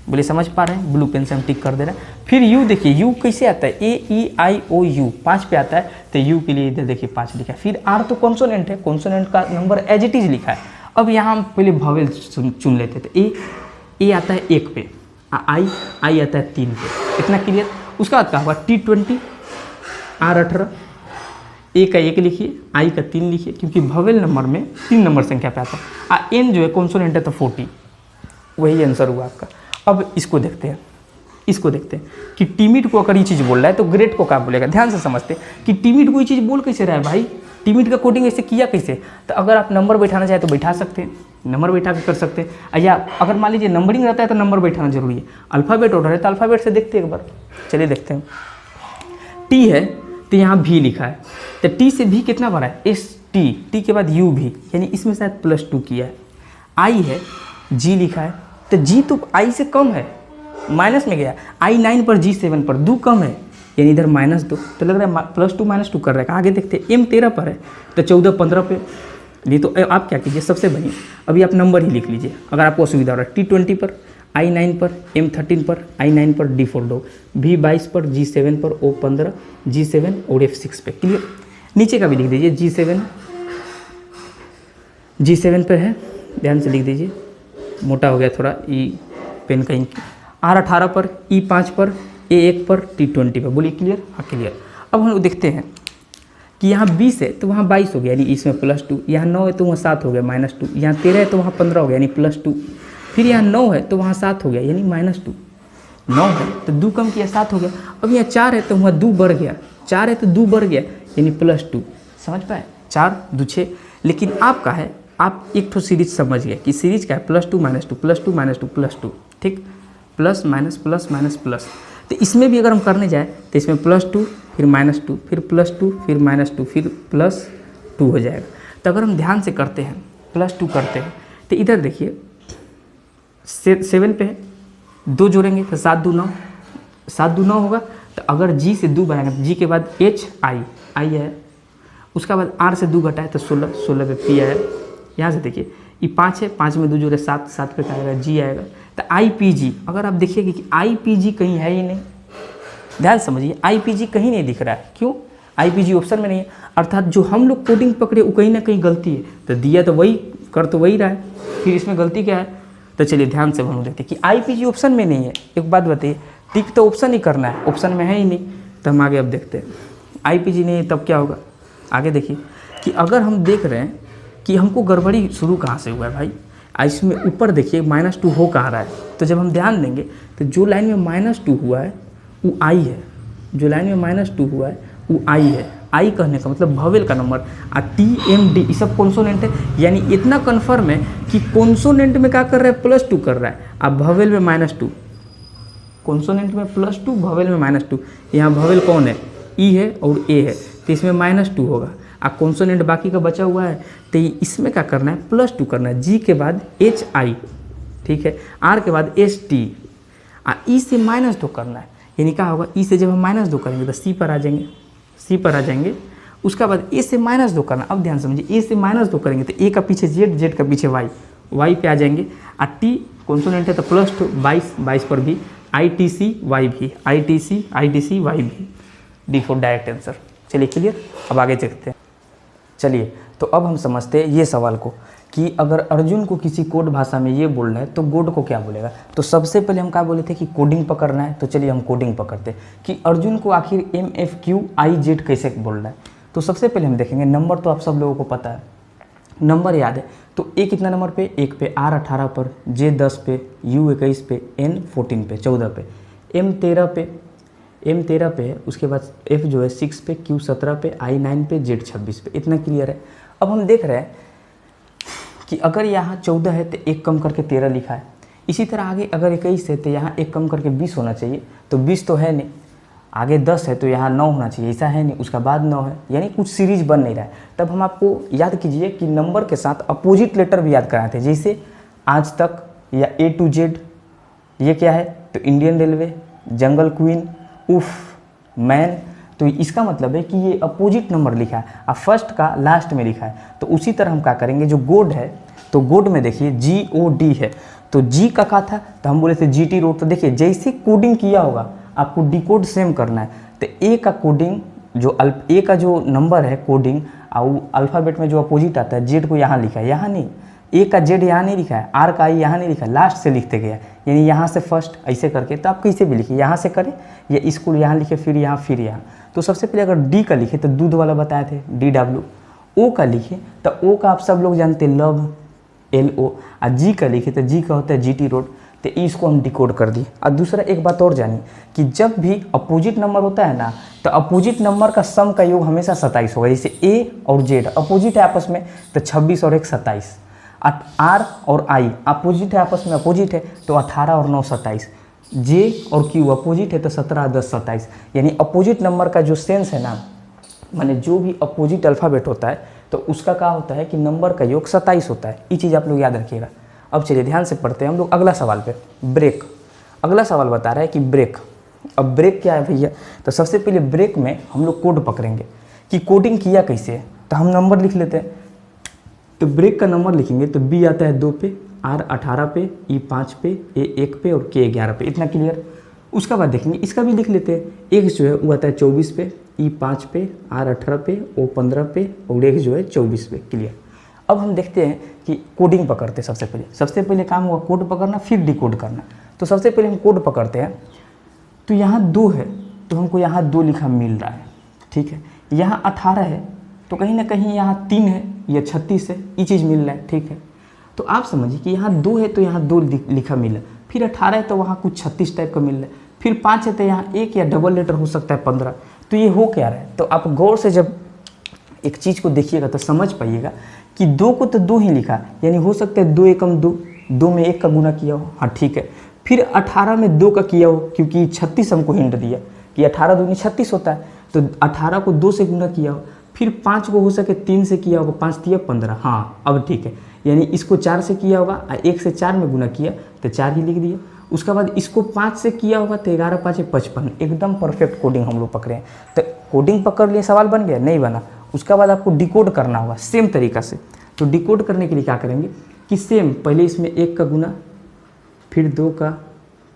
बोले समझ पा रहे हैं, ब्लू पेन से हम टिक कर दे रहे हैं। फिर यू देखिए, यू कैसे आता है, ए ई आई ओ यू 5 पे आता है, तो यू के लिए इधर देखिए 5 लिखा है। फिर आर तो कॉन्सोनेंट है, कॉन्सोनेंट का नंबर एज इट इज लिखा है। अब यहाँ हम पहले भवेल चुन लेते थे, ए आता है 1 पे, आई आता है 3 पे, इतना क्लियर। उसका बाद क्या होगा, T20, आर 18, ए का 1 लिखिए, आई का 3 लिखिए, क्योंकि भवेल नंबर में 3 नंबर संख्या पे आता है। एन जो है कॉन्सोनेंट है तो 40, वही आंसर हुआ आपका। अब इसको देखते हैं, कि टीमिड को अगर ये चीज़ बोल रहा है तो ग्रेड को क्या बोलेगा। ध्यान से समझते हैं कि टीमिड को ये चीज़ बोल कैसे रहा है भाई, टीमिड का कोडिंग ऐसे किया कैसे। तो अगर आप नंबर बैठाना चाहे तो बैठा सकते हैं, नंबर बैठा के कर सकते हैं, या अगर मान लीजिए नंबरिंग रहता है तो नंबर बैठाना जरूरी है। अल्फ़ाबेट ऑर्डर है तो अल्फ़ाबेट से देखते हैं एक बार, चलिए देखते हैं। टी है तो यहाँ भी लिखा है, तो टी से भी कितना बड़ा है, एस टी के बाद यू भी, यानी इसमें शायद +2 किया है। आई है, जी लिखा है, तो जी तो आई से कम है, माइनस में गया, आई 9 पर, जी 7 पर, 2 कम है, यानी इधर -2, तो लग रहा है +2 -2 कर रहा है। आगे देखते हैं, एम 13 पर है तो 14 15 पे। नहीं तो आप क्या कीजिए, सबसे बढ़िया अभी आप नंबर ही लिख लीजिए अगर आपको असुविधा हो रहा है। T20 पर, I9 पर, M13 पर, I9 पर, D4 डॉग, V22 पर, G7 पर, O15, G7 और F6 पे। क्लियर। नीचे का भी लिख दीजिए, G7 पर है, ध्यान से लिख दीजिए, मोटा हो गया थोड़ा, ई पेन कहीं। R18 पर, E5 पर, A1 पर, T20 पर। बोलिए क्लियर? हाँ क्लियर। अब हम लोग देखते हैं कि यहाँ 20 है तो वहाँ 22 हो गया यानी इसमें +2, यहाँ 9 है तो वहाँ 7 हो गया -2, यहाँ 13 है तो वहाँ 15 हो गया यानी +2, फिर यहाँ 9 है तो वहाँ 7 हो गया यानी -2, 9 है तो 2 कम किया 7 हो गया। अब यहाँ 4 है तो वहाँ 2 बढ़ गया, 4 है तो 2 बढ़ गया यानी +2। समझ पाए? 4 2 6। लेकिन आपका है, आप एक तो सीरीज समझ गए कि सीरीज क्या है, +2 -2 +2 -2 +2, ठीक, plus minus plus minus plus. तो इसमें भी अगर हम करने जाए तो इसमें +2 फिर -2 फिर +2 फिर -2 फिर +2 हो जाएगा। तो अगर हम ध्यान से करते हैं, +2 करते हैं तो इधर देखिए 7 पे है, 2 जोड़ेंगे तो 7 2 9, 7 2 9 होगा। तो अगर G से 2 बनाएंगे तो G के बाद आई है, उसके बाद R से 2 घटाए तो 16, 16 पे P आया। यहाँ से देखिए ये 5 है, 5 में 2 जोड़े 7, 7 पे क्या आएगा, G आएगा। तो IPG अगर आप देखिएगा कि IPG कहीं है ही नहीं, ध्यान समझिए, IPG कहीं नहीं दिख रहा है। क्यों? IPG ऑप्शन में नहीं है, अर्थात जो हम लोग कोडिंग पकड़े वो कहीं ना कहीं गलती है। तो दिया तो वही, कर तो वही रहा है, फिर इसमें गलती क्या है? तो चलिए ध्यान से हम लोग देखते हैं कि IPG ऑप्शन में नहीं है। एक बात बताइए, टिक तो ऑप्शन ही करना है, ऑप्शन में है ही नहीं। तो हम आगे अब देखते हैं, IPG नहीं है तब क्या होगा। आगे देखिए कि अगर हम देख रहे हैं कि हमको गड़बड़ी शुरू कहाँ से हुआ है भाई, इसमें ऊपर देखिए -2 हो कहाँ रहा है। तो जब हम ध्यान देंगे तो जो लाइन में -2 हुआ है वो I है, जो लाइन में -2 हुआ है वो I है। I कहने का मतलब भवेल का नंबर, TMD ये सब कॉन्सोनेंट है, यानी इतना कन्फर्म है कि कॉन्सोनेंट में क्या कर रहा है, +2 कर रहा है, अब भवेल में -2, कॉन्सोनेंट में +2 भवेल में -2। यहाँ भवेल कौन है, E है और A है, तो इसमें -2 होगा। कॉन्सोनेंट बाकी का बचा हुआ है तो इसमें क्या करना है, +2 करना है। G के बाद HI, ठीक है, R के बाद ST, E से -2 करना है, यानी क्या होगा, E से जब हम -2 करेंगे तो C पर आ जाएंगे, उसके बाद A से -2 करना। अब ध्यान समझिए, A से -2 करेंगे तो A का पीछे Z, Z का पीछे Y पे आ जाएंगे। T कॉन्सोनेंट है तो +2, 22 पर भी ITC Y भी, D फॉर डायरेक्ट आंसर। चलिए क्लियर। अब आगे देखते हैं। चलिए तो अब हम समझते हैं ये सवाल को कि अगर अर्जुन को किसी कोड भाषा में ये बोलना है तो कोड को क्या बोलेगा। तो सबसे पहले हम क्या बोले थे कि कोडिंग पकड़ना है, तो चलिए हम कोडिंग पकड़ते हैं कि अर्जुन को आखिर MFQIZ कैसे बोलना है। तो सबसे पहले हम देखेंगे, नंबर तो आप सब लोगों को पता है, नंबर याद है। तो A कितना नंबर पे, 1 पे, R18 पर, J 10 पे, U 21 पे, N 14 पे, 14 पे, M 13 पे है, उसके बाद F जो है 6 पे, Q 17 पे, I 9 पे, Z 26 पे। इतना क्लियर है। अब हम देख रहे हैं कि अगर यहाँ 14 है तो 1 कम करके 13 लिखा है। इसी तरह आगे अगर 21 है तो यहाँ 1 कम करके 20 होना चाहिए, तो 20 तो है नहीं। आगे 10 है तो यहाँ 9 होना चाहिए, ऐसा है नहीं, उसका बाद 9 है, यानी कुछ सीरीज बन नहीं रहा है। तब हम आपको याद कीजिए कि नंबर के साथ अपोजिट लेटर भी याद कराए थे, जैसे आज तक या A to Z, ये क्या है तो इंडियन रेलवे, जंगल क्वीन, उफ, मैन। तो इसका मतलब है कि ये अपोजिट नंबर लिखा है और फर्स्ट का लास्ट में लिखा है। तो उसी तरह हम क्या करेंगे, जो गोड है तो गोड में देखिए GOD है, तो G का था तो हम बोले थे GT रोड। तो देखिए जैसे कोडिंग किया होगा आपको डिकोड सेम करना है। तो A का कोडिंग जो A का जो नंबर है कोडिंग, और अल्फ़ाबेट में जो अपोजिट आता है Z को यहाँ लिखा है, यहाँ नहीं, A का Z यहाँ नहीं लिखा है, R का I यहाँ नहीं लिखा है, लास्ट से लिखते गया, यानी यहाँ से फर्स्ट ऐसे करके। तो आप कैसे भी लिखिए, यहाँ से करें या स्कूल यहाँ लिखे फिर यहाँ। तो सबसे पहले अगर D का लिखे तो दूध वाला बताए थे DW। O का लिखे तो O का आप सब लोग जानते हैं लव, LO। और G का लिखे तो G का होता है GT रोड। तो इसको हम डिकोड कर दिए। और दूसरा एक बात और जानिए कि जब भी अपोजिट नंबर होता है ना, तो अपोजिट नंबर का सम का योग हमेशा 27 होगा। जैसे A और Z अपोजिट है आपस में तो 26 और 1 27। R और I अपोजिट है आपस में, अपोजिट है तो 18 और 9 27। J और Q अपोजिट है तो 17 10 27। यानी अपोजिट नंबर का जो सेंस है ना, माने जो भी अपोजिट अल्फ़ाबेट होता है तो उसका क्या होता है कि नंबर का योग 27 होता है। ये चीज़ आप लोग याद रखिएगा। अब चलिए ध्यान से पढ़ते हैं हम लोग अगला सवाल पे, ब्रेक। अगला सवाल बता रहा है कि ब्रेक। अब ब्रेक क्या है भैया, तो सबसे पहले ब्रेक में हम लोग कोड पकड़ेंगे कि कोडिंग किया कैसे है। तो हम नंबर लिख लेते हैं। तो ब्रेक का नंबर लिखेंगे तो B आता है 2 पे, R 18 पे, E 5 पे, A 1 पे और K 11 पे। इतना क्लियर। उसका बाद देखेंगे इसका भी लिख लेते हैं। x जो है वो आता है 24 पे, e 5 पे, r 18 पे, o 15 पे और x जो है 24 पे। क्लियर। अब हम देखते हैं कि कोडिंग पकड़ते हैं। सबसे पहले काम हुआ कोड पकड़ना, फिर डिकोड करना। तो सबसे पहले हम कोड पकड़ते हैं। तो यहाँ 2 है तो हमको यहाँ 2 लिखा मिल रहा है, ठीक है। यहाँ 18 है तो कहीं ना कहीं यहाँ 3 है, यह 36 है, ये चीज़ मिल रहा है, ठीक है। तो आप समझिए कि यहाँ 2 है तो यहाँ 2 लिखा मिल रहा है, फिर 18 है तो वहाँ कुछ 36 टाइप का मिल रहा है, फिर 5 है तो यहाँ 1 या डबल लेटर हो सकता है 15। तो ये हो क्या रहा है? तो आप गौर से जब एक चीज़ को देखिएगा तो समझ पाइएगा कि 2 को तो 2 ही लिखा, यानी हो सकता है 2 एकम 2, 2 में 1 का गुना किया हो, हाँ ठीक है। फिर 18 में 2 का किया हो, क्योंकि 36 हमको हिंट दिया कि 18 दूनी 36 होता है, तो 18 को 2 से गुना किया हो। फिर 5 को हो सके 3 से किया होगा, 5 3 15, हाँ अब ठीक है। यानी इसको 4 से किया होगा, 1 से 4 में गुना किया तो 4 ही लिख दिया। उसके बाद इसको 5 से किया होगा तो 11 5 55। एकदम परफेक्ट कोडिंग हम लोग पकड़े हैं। तो कोडिंग पकड़ लिए, सवाल बन गया? नहीं बना। उसके बाद आपको डिकोड करना होगा सेम तरीका से। तो डिकोड करने के लिए क्या करेंगे कि सेम पहले इसमें 1 का गुना, फिर 2 का,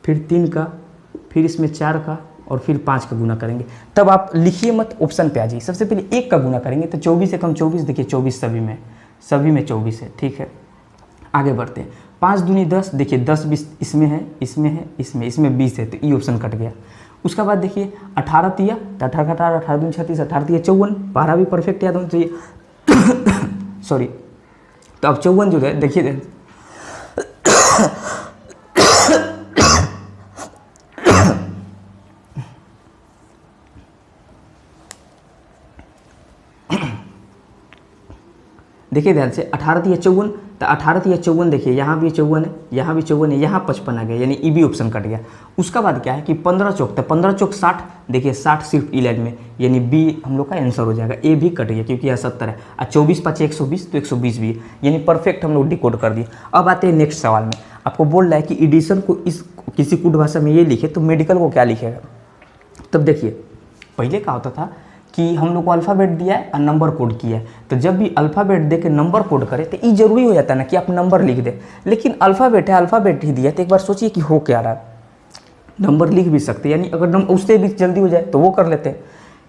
फिर 3 का, फिर इसमें 4 का और फिर 5 का गुना करेंगे। तब आप लिखिए मत, ऑप्शन पे आ जाइए। सबसे पहले 1 का गुना करेंगे तो 24 एकम 24, देखिए 24 सभी में 24 है, ठीक है। आगे बढ़ते हैं। 5 दूनी 10, देखिए 10 20 इसमें है, इसमें 20 है, तो ये ऑप्शन कट गया। उसका बाद देखिए 18 तिया तो 18 18 18 दूनी 36, 18 तिया 54, 12 भी परफेक्ट याद होना चाहिए। सॉरी। तो अब 54 जो है देखिए देखिए ध्यान से, 18 तिया 54, तो 18 तिया 54 देखिए यहाँ भी 54 है, यहाँ भी 54 है, यहाँ 55 आ गया, यानी ई भी ऑप्शन कट गया। उसका बाद क्या है कि 15 चौक, तो 15 चौक 60, देखिए 60 सिर्फ ई लाइन में, यानी बी हम लोग का आंसर हो जाएगा। ए भी कट गया क्योंकि यह 70 है, और 24 5 120 तो 120 भी है, यानी परफेक्ट हम लोग डिकोड कर दिए। अब आते हैं नेक्स्ट सवाल में। आपको बोल रहा है कि एडिशन को इस किसी कोड भाषा में ये लिखे तो मेडिकल को क्या लिखेगा? तब देखिए पहले क्या होता था कि हम लोग को अल्फ़ाबेट दिया है और नंबर कोड किया है, तो जब भी अल्फ़ाबेट दे के नंबर कोड करे तो ये जरूरी हो जाता है ना कि आप नंबर लिख दें। लेकिन अल्फ़ाबेट है, अल्फ़ाबेट ही दिया, तो एक बार सोचिए कि हो क्या रहा है। नंबर लिख भी सकते हैं, यानी अगर उससे भी जल्दी हो जाए तो वो कर लेते हैं।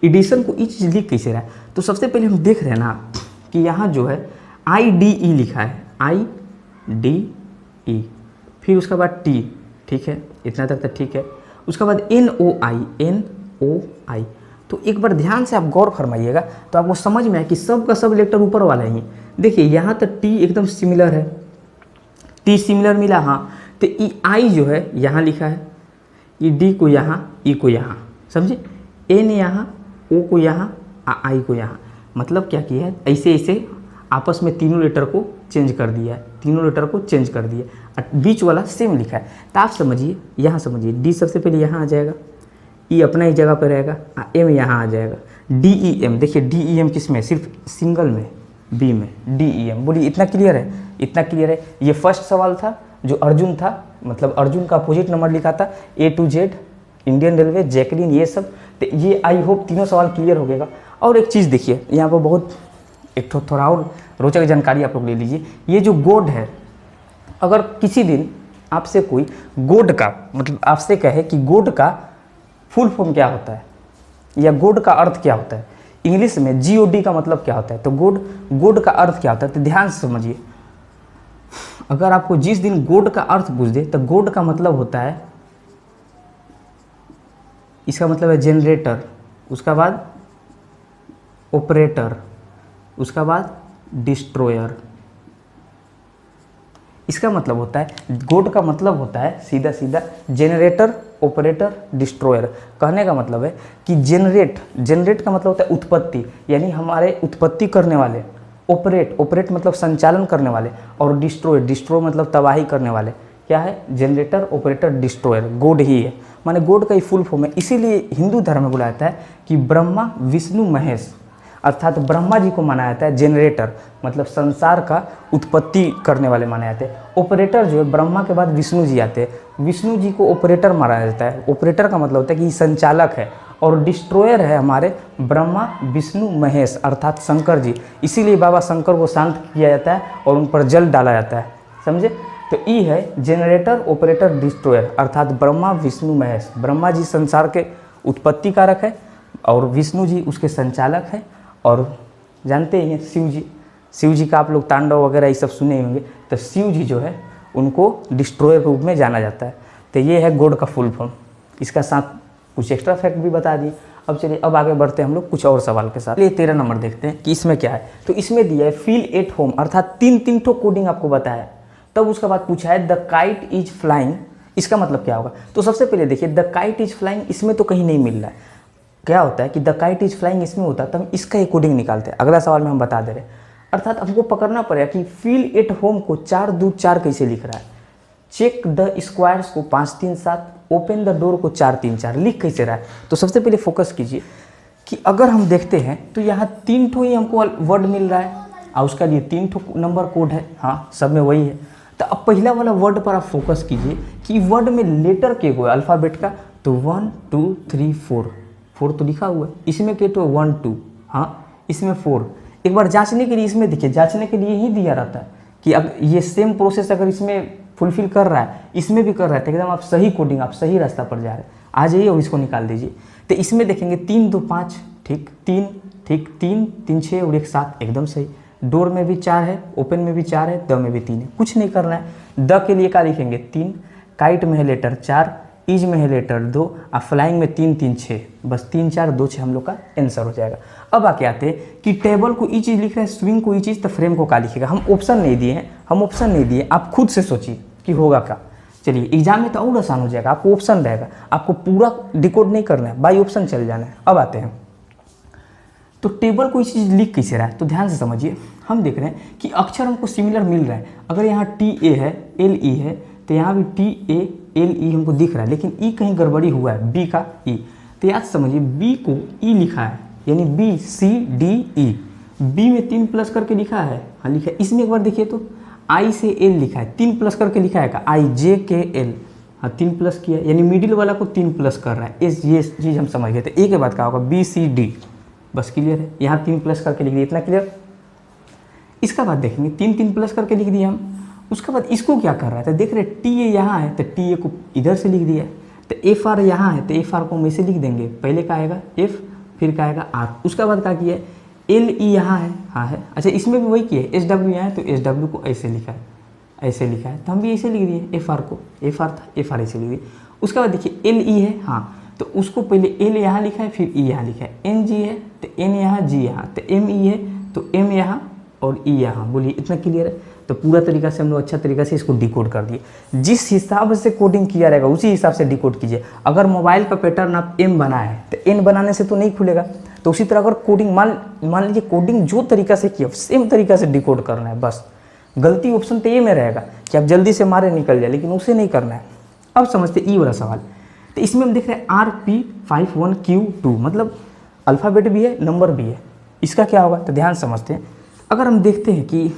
एडिशन को ये चीज़ लिख कैसे रहा है? तो सबसे पहले हम देख रहे हैं ना कि यहाँ जो है IDE लिखा है, IDE, फिर उसके बाद T, ठीक है, इतना तक तो ठीक है। उसके बाद NOI, तो एक बार ध्यान से आप गौर फरमाइएगा तो आपको समझ में आए कि सब का सब लेटर ऊपर वाला ही। देखिए यहाँ तक टी एकदम सिमिलर है, टी सिमिलर मिला, हाँ। तो ई आई जो है यहाँ लिखा है, ई डी को यहाँ, ई को यहाँ, समझे, एन यहाँ, ओ को यहाँ, आई को यहाँ। मतलब क्या किया है, ऐसे ऐसे आपस में तीनों लेटर को चेंज कर दिया है, तीनों लेटर को चेंज कर दिया। बीच वाला सेम लिखा है। तो आप समझिए, यहाँ समझिए, डी सबसे पहले यहाँ आ जाएगा, ई अपना ही जगह पर रहेगा, एम यहाँ आ जाएगा, DEM। देखिए DEM किस में? सिर्फ सिंगल में, बी में DEM। बोलिए इतना क्लियर है? इतना क्लियर है। ये फर्स्ट सवाल था जो अर्जुन था, मतलब अर्जुन का अपोजिट नंबर लिखा था, A to Z, Indian railway, Jacqueline, ये सब। तो ये आई होप तीनों सवाल क्लियर हो गएगा। और एक चीज़ देखिए यहाँ पर बहुत एक थोड़ा और रोचक जानकारी आप लोग ले लीजिए। ये जो गोड है, अगर किसी दिन आपसे कोई गोड का मतलब आपसे कहे कि गोड का फुल फॉर्म क्या होता है या गोड का अर्थ क्या होता है, इंग्लिश में GOD का मतलब क्या होता है, तो गोड का अर्थ क्या होता है, तो ध्यान से समझिए। अगर आपको जिस दिन गोड का अर्थ पूछ दे तो गोड का मतलब होता है, इसका मतलब है जनरेटर, उसका बाद ऑपरेटर, उसका बाद डिस्ट्रॉयर। इसका मतलब होता है, गोड का मतलब होता है सीधा सीधा जनरेटर, ऑपरेटर, डिस्ट्रॉयर। कहने का मतलब है कि जनरेट का मतलब होता है उत्पत्ति, यानी हमारे उत्पत्ति करने वाले। ऑपरेट मतलब संचालन करने वाले, और डिस्ट्रॉय मतलब तबाही करने वाले। क्या है? जनरेटर, ऑपरेटर, डिस्ट्रॉयर, गोड ही है। माने गोड का ही फुल फॉर्म है। इसीलिए हिंदू धर्म में बोला जाता है कि ब्रह्मा विष्णु महेश, अर्थात ब्रह्मा जी को माना जाता है जनरेटर, मतलब संसार का उत्पत्ति करने वाले माने जाते हैं। ऑपरेटर जो है, ब्रह्मा के बाद विष्णु जी आते हैं, विष्णु जी को ऑपरेटर माना जाता है। ऑपरेटर का मतलब होता है कि संचालक है। और डिस्ट्रॉयर है हमारे ब्रह्मा विष्णु महेश, अर्थात शंकर जी। इसीलिए बाबा शंकर को शांत किया जाता है और उन पर जल डाला जाता है, समझे। तो ई है जनरेटर ऑपरेटर डिस्ट्रॉयर, अर्थात ब्रह्मा विष्णु महेश। ब्रह्मा जी संसार के उत्पत्ति कारक है और विष्णु जी उसके संचालक है, और जानते ही हैं शिव जी का आप लोग तांडव वगैरह ये सब सुने होंगे, तो शिव जी जो है उनको डिस्ट्रॉयर के रूप में जाना जाता है। तो ये है गॉड का फुल फॉर्म, इसका साथ कुछ एक्स्ट्रा फैक्ट भी बता दिए। अब चलिए अब आगे बढ़ते हैं हम लोग कुछ और सवाल के साथ। ये 13 नंबर देखते हैं कि इसमें क्या है। तो इसमें दिया है फील एट होम, अर्थात तीन ठो कोडिंग आपको बताया है। तब उसके बाद पूछा है द काइट इज फ्लाइंग, इसका मतलब क्या होगा। तो सबसे पहले देखिए द काइट इज फ्लाइंग इसमें तो कहीं नहीं मिल रहा है। क्या होता है कि द काइट इज फ्लाइंग इसमें होता है, तो हम इसका एक कोडिंग निकालते हैं। अगला सवाल में हम बता दे रहे हैं, अर्थात हमको पकड़ना पड़ेगा कि फील एट होम को 4 2 4 कैसे लिख रहा है। चेक द स्क्वायर्स को 5 3 7, ओपन द डोर को 4 3 4 लिख कैसे रहा है। तो सबसे पहले फोकस कीजिए कि अगर हम देखते हैं तो यहाँ 3 ठो ही हमको वर्ड मिल रहा है और उसका लिए 3 ठो नंबर कोड है, हाँ सब में वही है। तो अब पहला वाला वर्ड पर आप फोकस कीजिए कि वर्ड में लेटर के हुए अल्फ़ाबेट का, तो 1 2 3 4 तो लिखा हुआ है, इसमें के तो 1 2, हाँ इसमें 4। एक बार जांचने के लिए इसमें देखिए, जांचने के लिए ही दिया रहता है कि अब ये सेम प्रोसेस अगर इसमें फुलफिल कर रहा है इसमें भी कर रहा है, तो एकदम आप सही कोडिंग, आप सही रास्ता पर जा रहे हैं। आ जाइए और इसको निकाल दीजिए। तो इसमें देखेंगे 3 2 5, ठीक 3, ठीक 3 3 6 और 1 7, एकदम सही। डोर में भी 4 है, ओपन में भी 4 है, द में भी 3 है, कुछ नहीं करना है। द के लिए क्या लिखेंगे 3, काइट में है लेटर 4, इज में है लेटर 2, और फ्लाइंग में 3 3 6, बस 3 4 2 6 हम लोग का आंसर हो जाएगा। अब आके आते हैं कि टेबल को ई चीज़ लिख रहे हैं, स्विंग को ई चीज़, तो फ्रेम को क्या लिखेगा। हम ऑप्शन नहीं दिए हैं, ऑप्शन नहीं दिए, आप खुद से सोचिए कि होगा क्या। चलिए एग्जाम में तो और आसान हो जाएगा, आपको ऑप्शन रहेगा, आपको पूरा डिकोड नहीं करना है, बाई ऑप्शन चल जाना है। अब आते हैं तो टेबल को इस चीज़ लिख कैसे रहा है, तो ध्यान से समझिए। हम देख रहे हैं कि अक्षर हमको सिमिलर मिल रहा है। अगर यहाँ TA है, LE है, तो यहाँ भी TALE हमको दिख रहा है, लेकिन E कहीं गड़बड़ी हुआ है, B का E। तो याद समझिए B को E लिखा है, यानी BCDE, B में 3 प्लस करके लिखा है, हाँ लिखा है। इसमें एक बार देखिए तो I से L लिखा है, 3 प्लस करके लिखा है का IJKL, हाँ 3 प्लस किया, यानी मिडिल वाला को 3 प्लस कर रहा है। ये चीज़ हम समझ गए थे। एक के बाद क्या होगा BCD, बस क्लियर है। यहाँ 3 प्लस करके लिख दिया, इतना क्लियर। इसका बाद देखेंगे 3 3 प्लस करके लिख दिया हम। उसके बाद इसको क्या कर रहा है, तो देख रहे TA यहाँ है, तो TA को इधर से लिख दिया। तो FR यहाँ है, तो FR को हम ऐसे लिख देंगे, पहले का आएगा F, फिर का आएगा R। उसका बाद क्या किया है, LE यहाँ है, हाँ है। अच्छा इसमें भी वही किया है, SW यहाँ है, तो SW को ऐसे लिखा है, ऐसे लिखा है, तो हम भी ऐसे लिख दिए। FR को, FR था, FR ऐसे लिख दिए। उसके बाद देखिए LE है, हाँ तो उसको पहले L यहाँ लिखा है, फिर E यहाँ लिखा है। NG है तो N यहाँ, G यहाँ, तो ME है तो M यहाँ और E यहाँ। बोलिए इतना क्लियर है। तो पूरा तरीका से हम लोग अच्छा तरीका से इसको डिकोड कर दिए। जिस हिसाब से कोडिंग किया रहेगा उसी हिसाब से डिकोड कीजिए। अगर मोबाइल का पैटर्न आप M बनाए हैं तो N बनाने से तो नहीं खुलेगा, तो उसी तरह अगर कोडिंग मान लीजिए कोडिंग जो तरीका से किया सेम तरीका से डिकोड करना है। बस गलती ऑप्शन तो ये में रहेगा कि आप जल्दी से मारे निकल जाए, लेकिन उसे नहीं करना है। अब समझते ई वाला सवाल। तो इसमें हम देख रहे हैं RP51Q2, मतलब अल्फ़ाबेट भी है नंबर भी है। इसका क्या होगा, तो ध्यान समझते हैं। अगर हम देखते हैं कि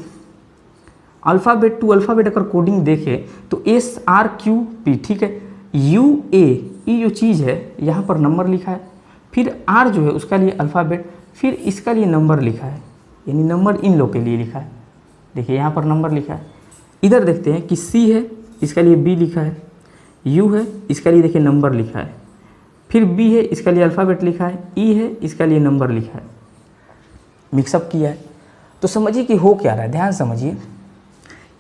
अल्फ़ाबेट टू अल्फ़ाबेट अगर कोडिंग देखें तो SRQP, ठीक है। UA ये जो चीज़ है यहाँ पर नंबर लिखा है, फिर R जो है उसका लिए अल्फ़ाबेट, फिर इसका लिए नंबर लिखा है, यानी नंबर इन लोग के लिए लिखा है। देखिए यहाँ पर नंबर लिखा है। इधर देखते हैं कि C है, इसका लिए B लिखा है, U है, इसका लिए देखिए नंबर लिखा है, फिर B है, इसका लिए अल्फ़ाबेट लिखा है, E है, इसका लिए नंबर लिखा है। मिक्सअप किया है। तो समझिए कि हो क्या रहा है, ध्यान समझिए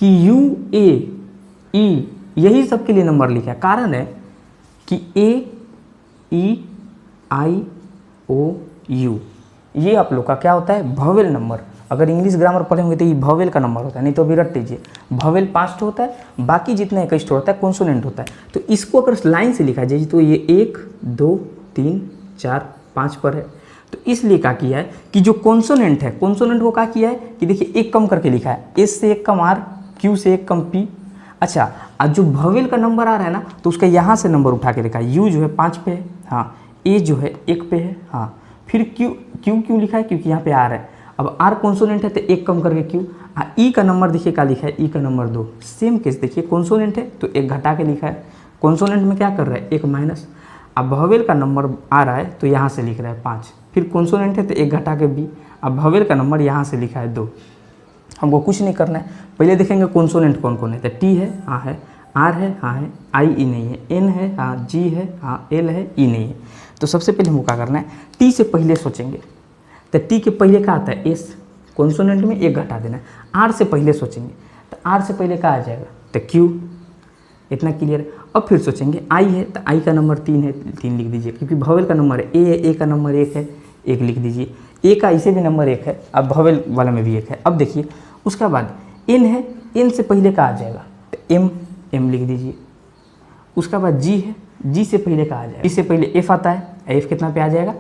कि UAE यही सबके लिए नंबर लिखा है। कारण है कि AEIOU ये आप लोग का क्या होता है, भवेल नंबर। अगर इंग्लिश ग्रामर पढ़े होंगे तो ये भवेल का नंबर होता है, नहीं तो अभी रट लीजिए। भवेल 5 होता है, बाकी जितने 21 होता है कॉन्सोनेंट होता है। तो इसको अगर लाइन से लिखा जाए तो ये 1 2 3 4 5 पर है। तो इसलिए क्या किया है कि जो कॉन्सोनेंट है, कॉन्सोनेंट को क्या किया है कि देखिए एक कम करके लिखा है, S से एक कम R, Q से एक कम P। अच्छा आज जो भवेल का नंबर आ रहा है ना, तो उसका यहाँ से नंबर उठा के लिखा है। U जो है 5 पे है, हाँ। A जो है 1 पे है, हाँ। फिर Q क्यों लिखा है, क्योंकि यहाँ पे R है। अब R कॉन्सोनेंट है तो एक कम करके Q। E का नंबर देखिए क्या लिखा है, E का नंबर 2। सेम केस देखिए, कॉन्सोनेंट है तो एक घटा के लिखा है, कॉन्सोनेंट में क्या कर रहा है, एक माइनस। अब भवेल का नंबर आ रहा है तो यहाँ से लिख रहा है 5, फिर कॉन्सोनेंट है तो एक घटा के B। अब भवेल का नंबर यहाँ से लिखा है 2। हमको कुछ नहीं करना है। पहले देखेंगे कॉन्सोनेंट कौन कौन है। तो टी है, हाँ है, आर है, हाँ है, आई ई नहीं है, एन है, हाँ, जी है, हाँ, एल है, ई नहीं है। तो सबसे पहले हमको क्या करना है, टी से पहले सोचेंगे। तो टी के पहले क्या आता है, एस, कॉन्सोनेंट में एक घटा देना है। आर से पहले सोचेंगे, तो आर से पहले क्या आ जाएगा, तो क्यू। इतना क्लियर है। अब फिर सोचेंगे आई है, तो आई का नंबर 3 है, 3 लिख दीजिए, क्योंकि भवेल का नंबर है। ए है, ए का नंबर 1 है, 1 लिख दीजिए। ए का इसे भी नंबर 1 है, अब भवेल वाला में भी 1 है। अब देखिए उसके बाद एन है, एन से पहले का आ जाएगा, तो एम, एम लिख दीजिए। उसका बाद जी है, जी से पहले का आ जाएगा, जी से पहले एफ आता है, एफ कितना पे आ जाएगा,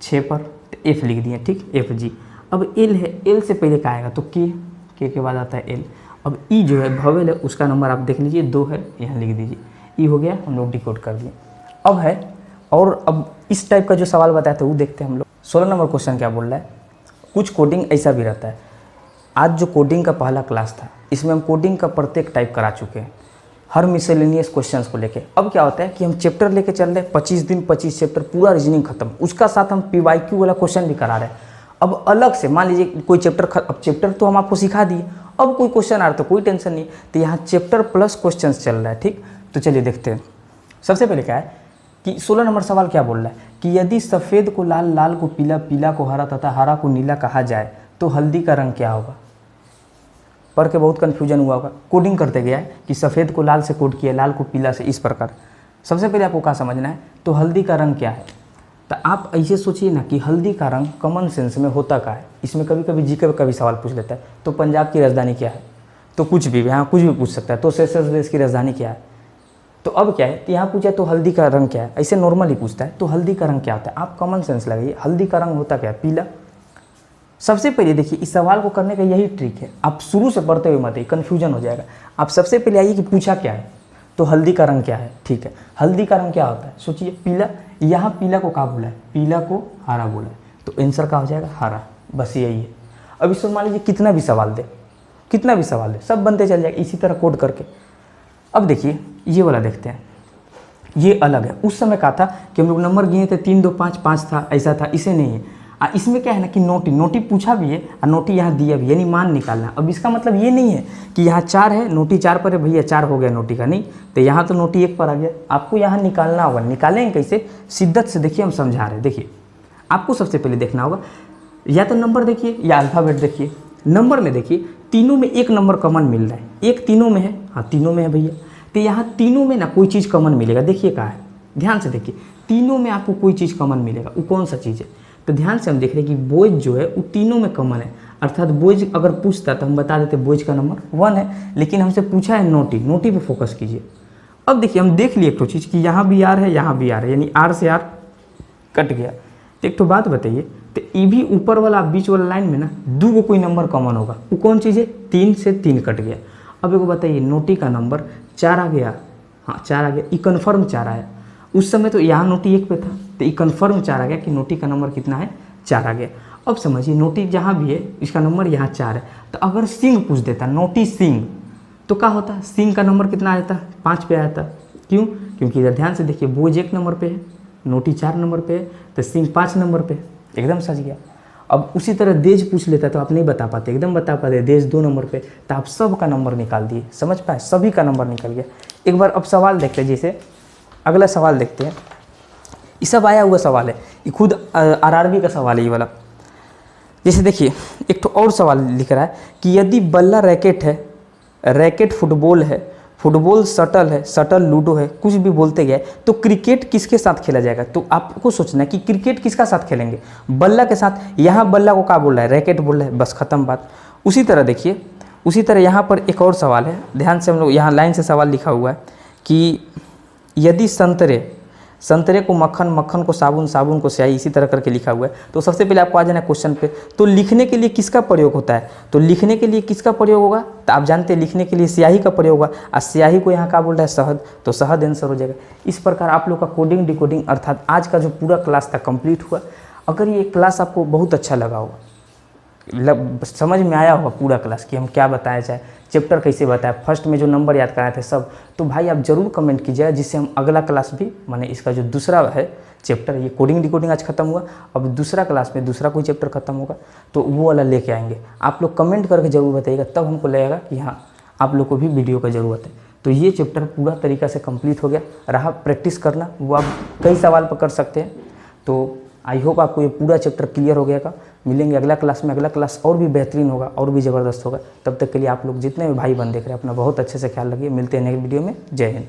6 पर, तो एफ लिख दिए, ठीक, एफ जी। अब एल है, एल से पहले का आएगा तो के बाद आता है एल। अब ई जो है भवेल है, उसका नंबर आप देख लीजिए 2 है, यहाँ लिख दीजिए। ई हो गया, हम लोग डिकोड कर दिए। अब है, और अब इस टाइप का जो सवाल बताया था वो देखते हैं हम लोग। 16 नंबर क्वेश्चन क्या बोल रहा है, कुछ कोडिंग ऐसा भी रहता है। आज जो कोडिंग का पहला क्लास था, इसमें हम कोडिंग का प्रत्येक टाइप करा चुके हैं, हर मिसलेनियस क्वेश्चंस को लेके। अब क्या होता है कि हम चैप्टर लेके चल रहे हैं, 25 दिन 25 चैप्टर, पूरा रीजनिंग खत्म, उसका साथ हम PYQ वाला क्वेश्चन भी करा रहे हैं। अब अलग से मान लीजिए कोई चैप्टर, अब चैप्टर तो हम आपको सिखा दिए, अब कोई क्वेश्चन आ रहा तो कोई टेंशन नहीं, तो यहाँ चैप्टर प्लस क्वेश्चन चल रहा है, ठीक। तो चलिए देखते हैं। सबसे पहले क्या है कि 16 नंबर सवाल क्या बोल रहा है कि यदि सफ़ेद को लाल, लाल को पीला, पीला को हरा तथा हरा को नीला कहा जाए तो हल्दी का रंग क्या होगा। पढ़ के बहुत कन्फ्यूजन हुआ होगा। कोडिंग करते गया है कि सफ़ेद को लाल से कोड किया, लाल को पीला से, इस प्रकार। सबसे पहले आपको क्या समझना है, तो हल्दी का रंग क्या है। तो आप ऐसे सोचिए ना कि हल्दी का रंग कॉमन सेंस में होता क्या है। इसमें कभी कभी जीके का भी सवाल पूछ लेता है, तो पंजाब की राजधानी क्या है, तो कुछ भी यहाँ कुछ भी पूछ सकता है। तो सेशल्स देश की राजधानी क्या है। तो अब क्या है, यहाँ पूछा तो हल्दी का रंग क्या है, ऐसे नॉर्मली पूछता है, तो हल्दी का रंग क्या होता है। आप कॉमन सेंस लगाइए, हल्दी का रंग होता क्या है, पीला। सबसे पहले देखिए, इस सवाल को करने का यही ट्रिक है, आप शुरू से पढ़ते हुए मत आइए, कन्फ्यूजन हो जाएगा। आप सबसे पहले आइए कि पूछा क्या है, तो हल्दी का रंग क्या है, ठीक है। हल्दी का रंग क्या होता है, सोचिए, पीला। यहाँ पीला को क्या बोला है, पीला को हरा बोला है, तो आंसर क्या हो जाएगा, हरा। बस यही है। अब इसमें मान लीजिए कितना भी सवाल दे, कितना भी सवाल दे, सब बनते चल जाएगा इसी तरह कोड करके। अब देखिए ये वाला देखते हैं, ये अलग है। उस समय क्या था कि हम लोग नंबर गिने थे 3 2 5 5 था, ऐसा था, इसे नहीं है। इसमें क्या है ना कि नोटी पूछा भी है और नोटी यहाँ दिया भी, यानी मान निकालना। अब इसका मतलब ये नहीं है कि यहाँ 4 है, नोटी 4 पर है, भैया 4 हो गया नोटी का, नहीं। तो यहाँ तो नोटी 1 पर आ गया, आपको यहाँ निकालना होगा। निकालेंगे कैसे, शिद्दत से देखिए, हम समझा रहे हैं। देखिए आपको सबसे पहले देखना होगा, या तो नंबर देखिए या अल्फ़ाबेट देखिए। नंबर में देखिए, तीनों में एक नंबर कॉमन मिल रहा है, एक तीनों में है, हाँ तीनों में है भैया। तो यहाँ तीनों में ना कोई चीज़ कॉमन मिलेगा। देखिए कहाँ है, ध्यान से देखिए, तीनों में आपको कोई चीज़ कॉमन मिलेगा, वो कौन सा चीज़ है। तो ध्यान से हम देख रहे हैं कि बॉयज जो है वो तीनों में कॉमन है, अर्थात बॉयज अगर पूछता तो हम बता देते बॉयज का नंबर 1 है, लेकिन हमसे पूछा है नोटी, नोटी पे फोकस कीजिए। अब देखिए हम देख लिए एक तो चीज़ कि यहाँ भी आर है, यहाँ भी आर है, यानी आर से आर कट गया। तो एक तो बात बताइए, तो ये भी ऊपर वाला बीच वाला लाइन में ना 2 को कोई नंबर कॉमन होगा, वो कौन चीज़ है, 3 से 3 कट गया। अब एक बताइए, नोटी का नंबर 4 आ गया, हाँ 4 आ गया, ये कन्फर्म 4 आया। उस समय तो यहाँ नोटी 1 पे था, तो ये कन्फर्म 4 आ गया कि नोटी का नंबर कितना है, 4 आ गया। अब समझिए, नोटी जहाँ भी है इसका नंबर यहाँ 4 है, तो अगर सिंह पूछ देता, नोटी सिंह, तो क्या होता, सिंह का नंबर कितना आया था, 5 पे आया था। क्यों, क्योंकि इधर ध्यान से देखिए, बॉयज 1 नंबर पे है, नोटी 4 नंबर पे है, तो सिंह 5 नंबर पे, एकदम सच गया। अब उसी तरह देश पूछ लेता तो आप नहीं बता पाते, एकदम बता पाते, देश 2 नंबर पे, तो आप सब का नंबर निकाल दिए, समझ पाए, सभी का नंबर निकल गया। एक बार अब सवाल देखते हैं, जैसे अगला सवाल देखते हैं। ये सब आया हुआ सवाल है, ये खुद RRB का सवाल है ये वाला। जैसे देखिए, एक तो और सवाल लिख रहा है कि यदि बल्ला रैकेट है, रैकेट फुटबॉल है, फुटबॉल शटल है, शटल लूडो है, कुछ भी बोलते गए, तो क्रिकेट किसके साथ खेला जाएगा। तो आपको सोचना है कि क्रिकेट किसका साथ खेलेंगे, बल्ला के साथ। यहाँ बल्ला को क्या बोल रहा है, रैकेट बोल रहा है, बस खत्म बात। उसी तरह देखिए, उसी तरह यहाँ पर एक और सवाल है, ध्यान से हम लोग, यहाँ लाइन से सवाल लिखा हुआ है कि यदि संतरे को मक्खन, मक्खन को साबुन, साबुन को स्याही, इसी तरह करके लिखा हुआ है। तो सबसे पहले आपको आ जाना है क्वेश्चन पे। तो लिखने के लिए किसका प्रयोग होता है, तो लिखने के लिए किसका प्रयोग होगा, तो आप जानते हैं लिखने के लिए स्याही का प्रयोग होगा, और स्याही को यहाँ क्या बोल रहा है, शहद, तो शहद आंसर हो जाएगा। इस प्रकार आप लोग का कोडिंग डिकोडिंग अर्थात आज का जो पूरा क्लास था कंप्लीट हुआ। अगर ये क्लास आपको बहुत अच्छा लगा होगा समझ में आया होगा पूरा क्लास कि हम क्या बताया जाए, चैप्टर कैसे बताया, फर्स्ट में जो नंबर याद कराए थे सब। तो भाई आप ज़रूर कमेंट कीजिएगा, जिससे हम अगला क्लास भी, माने इसका जो दूसरा है चैप्टर, ये कोडिंग डिकोडिंग आज खत्म हुआ, अब दूसरा क्लास में दूसरा कोई चैप्टर खत्म होगा तो वो वाला लेके आएंगे। आप लोग कमेंट करके ज़रूर बताइएगा, तब हमको लगेगा कि हाँ आप लोग को भी वीडियो का ज़रूरत है। तो ये चैप्टर पूरा तरीका से कंप्लीट हो गया। रहा प्रैक्टिस करना, वो आप कई सवाल पर कर सकते हैं। तो आई होप आपको ये पूरा चैप्टर क्लियर हो गया का। मिलेंगे अगला क्लास में, अगला क्लास और भी बेहतरीन होगा और भी ज़बरदस्त होगा। तब तक के लिए आप लोग जितने भी भाई बहन देख रहे हैं अपना बहुत अच्छे से ख्याल रखिए। मिलते हैं नेक्स्ट वीडियो में। जय हिंद।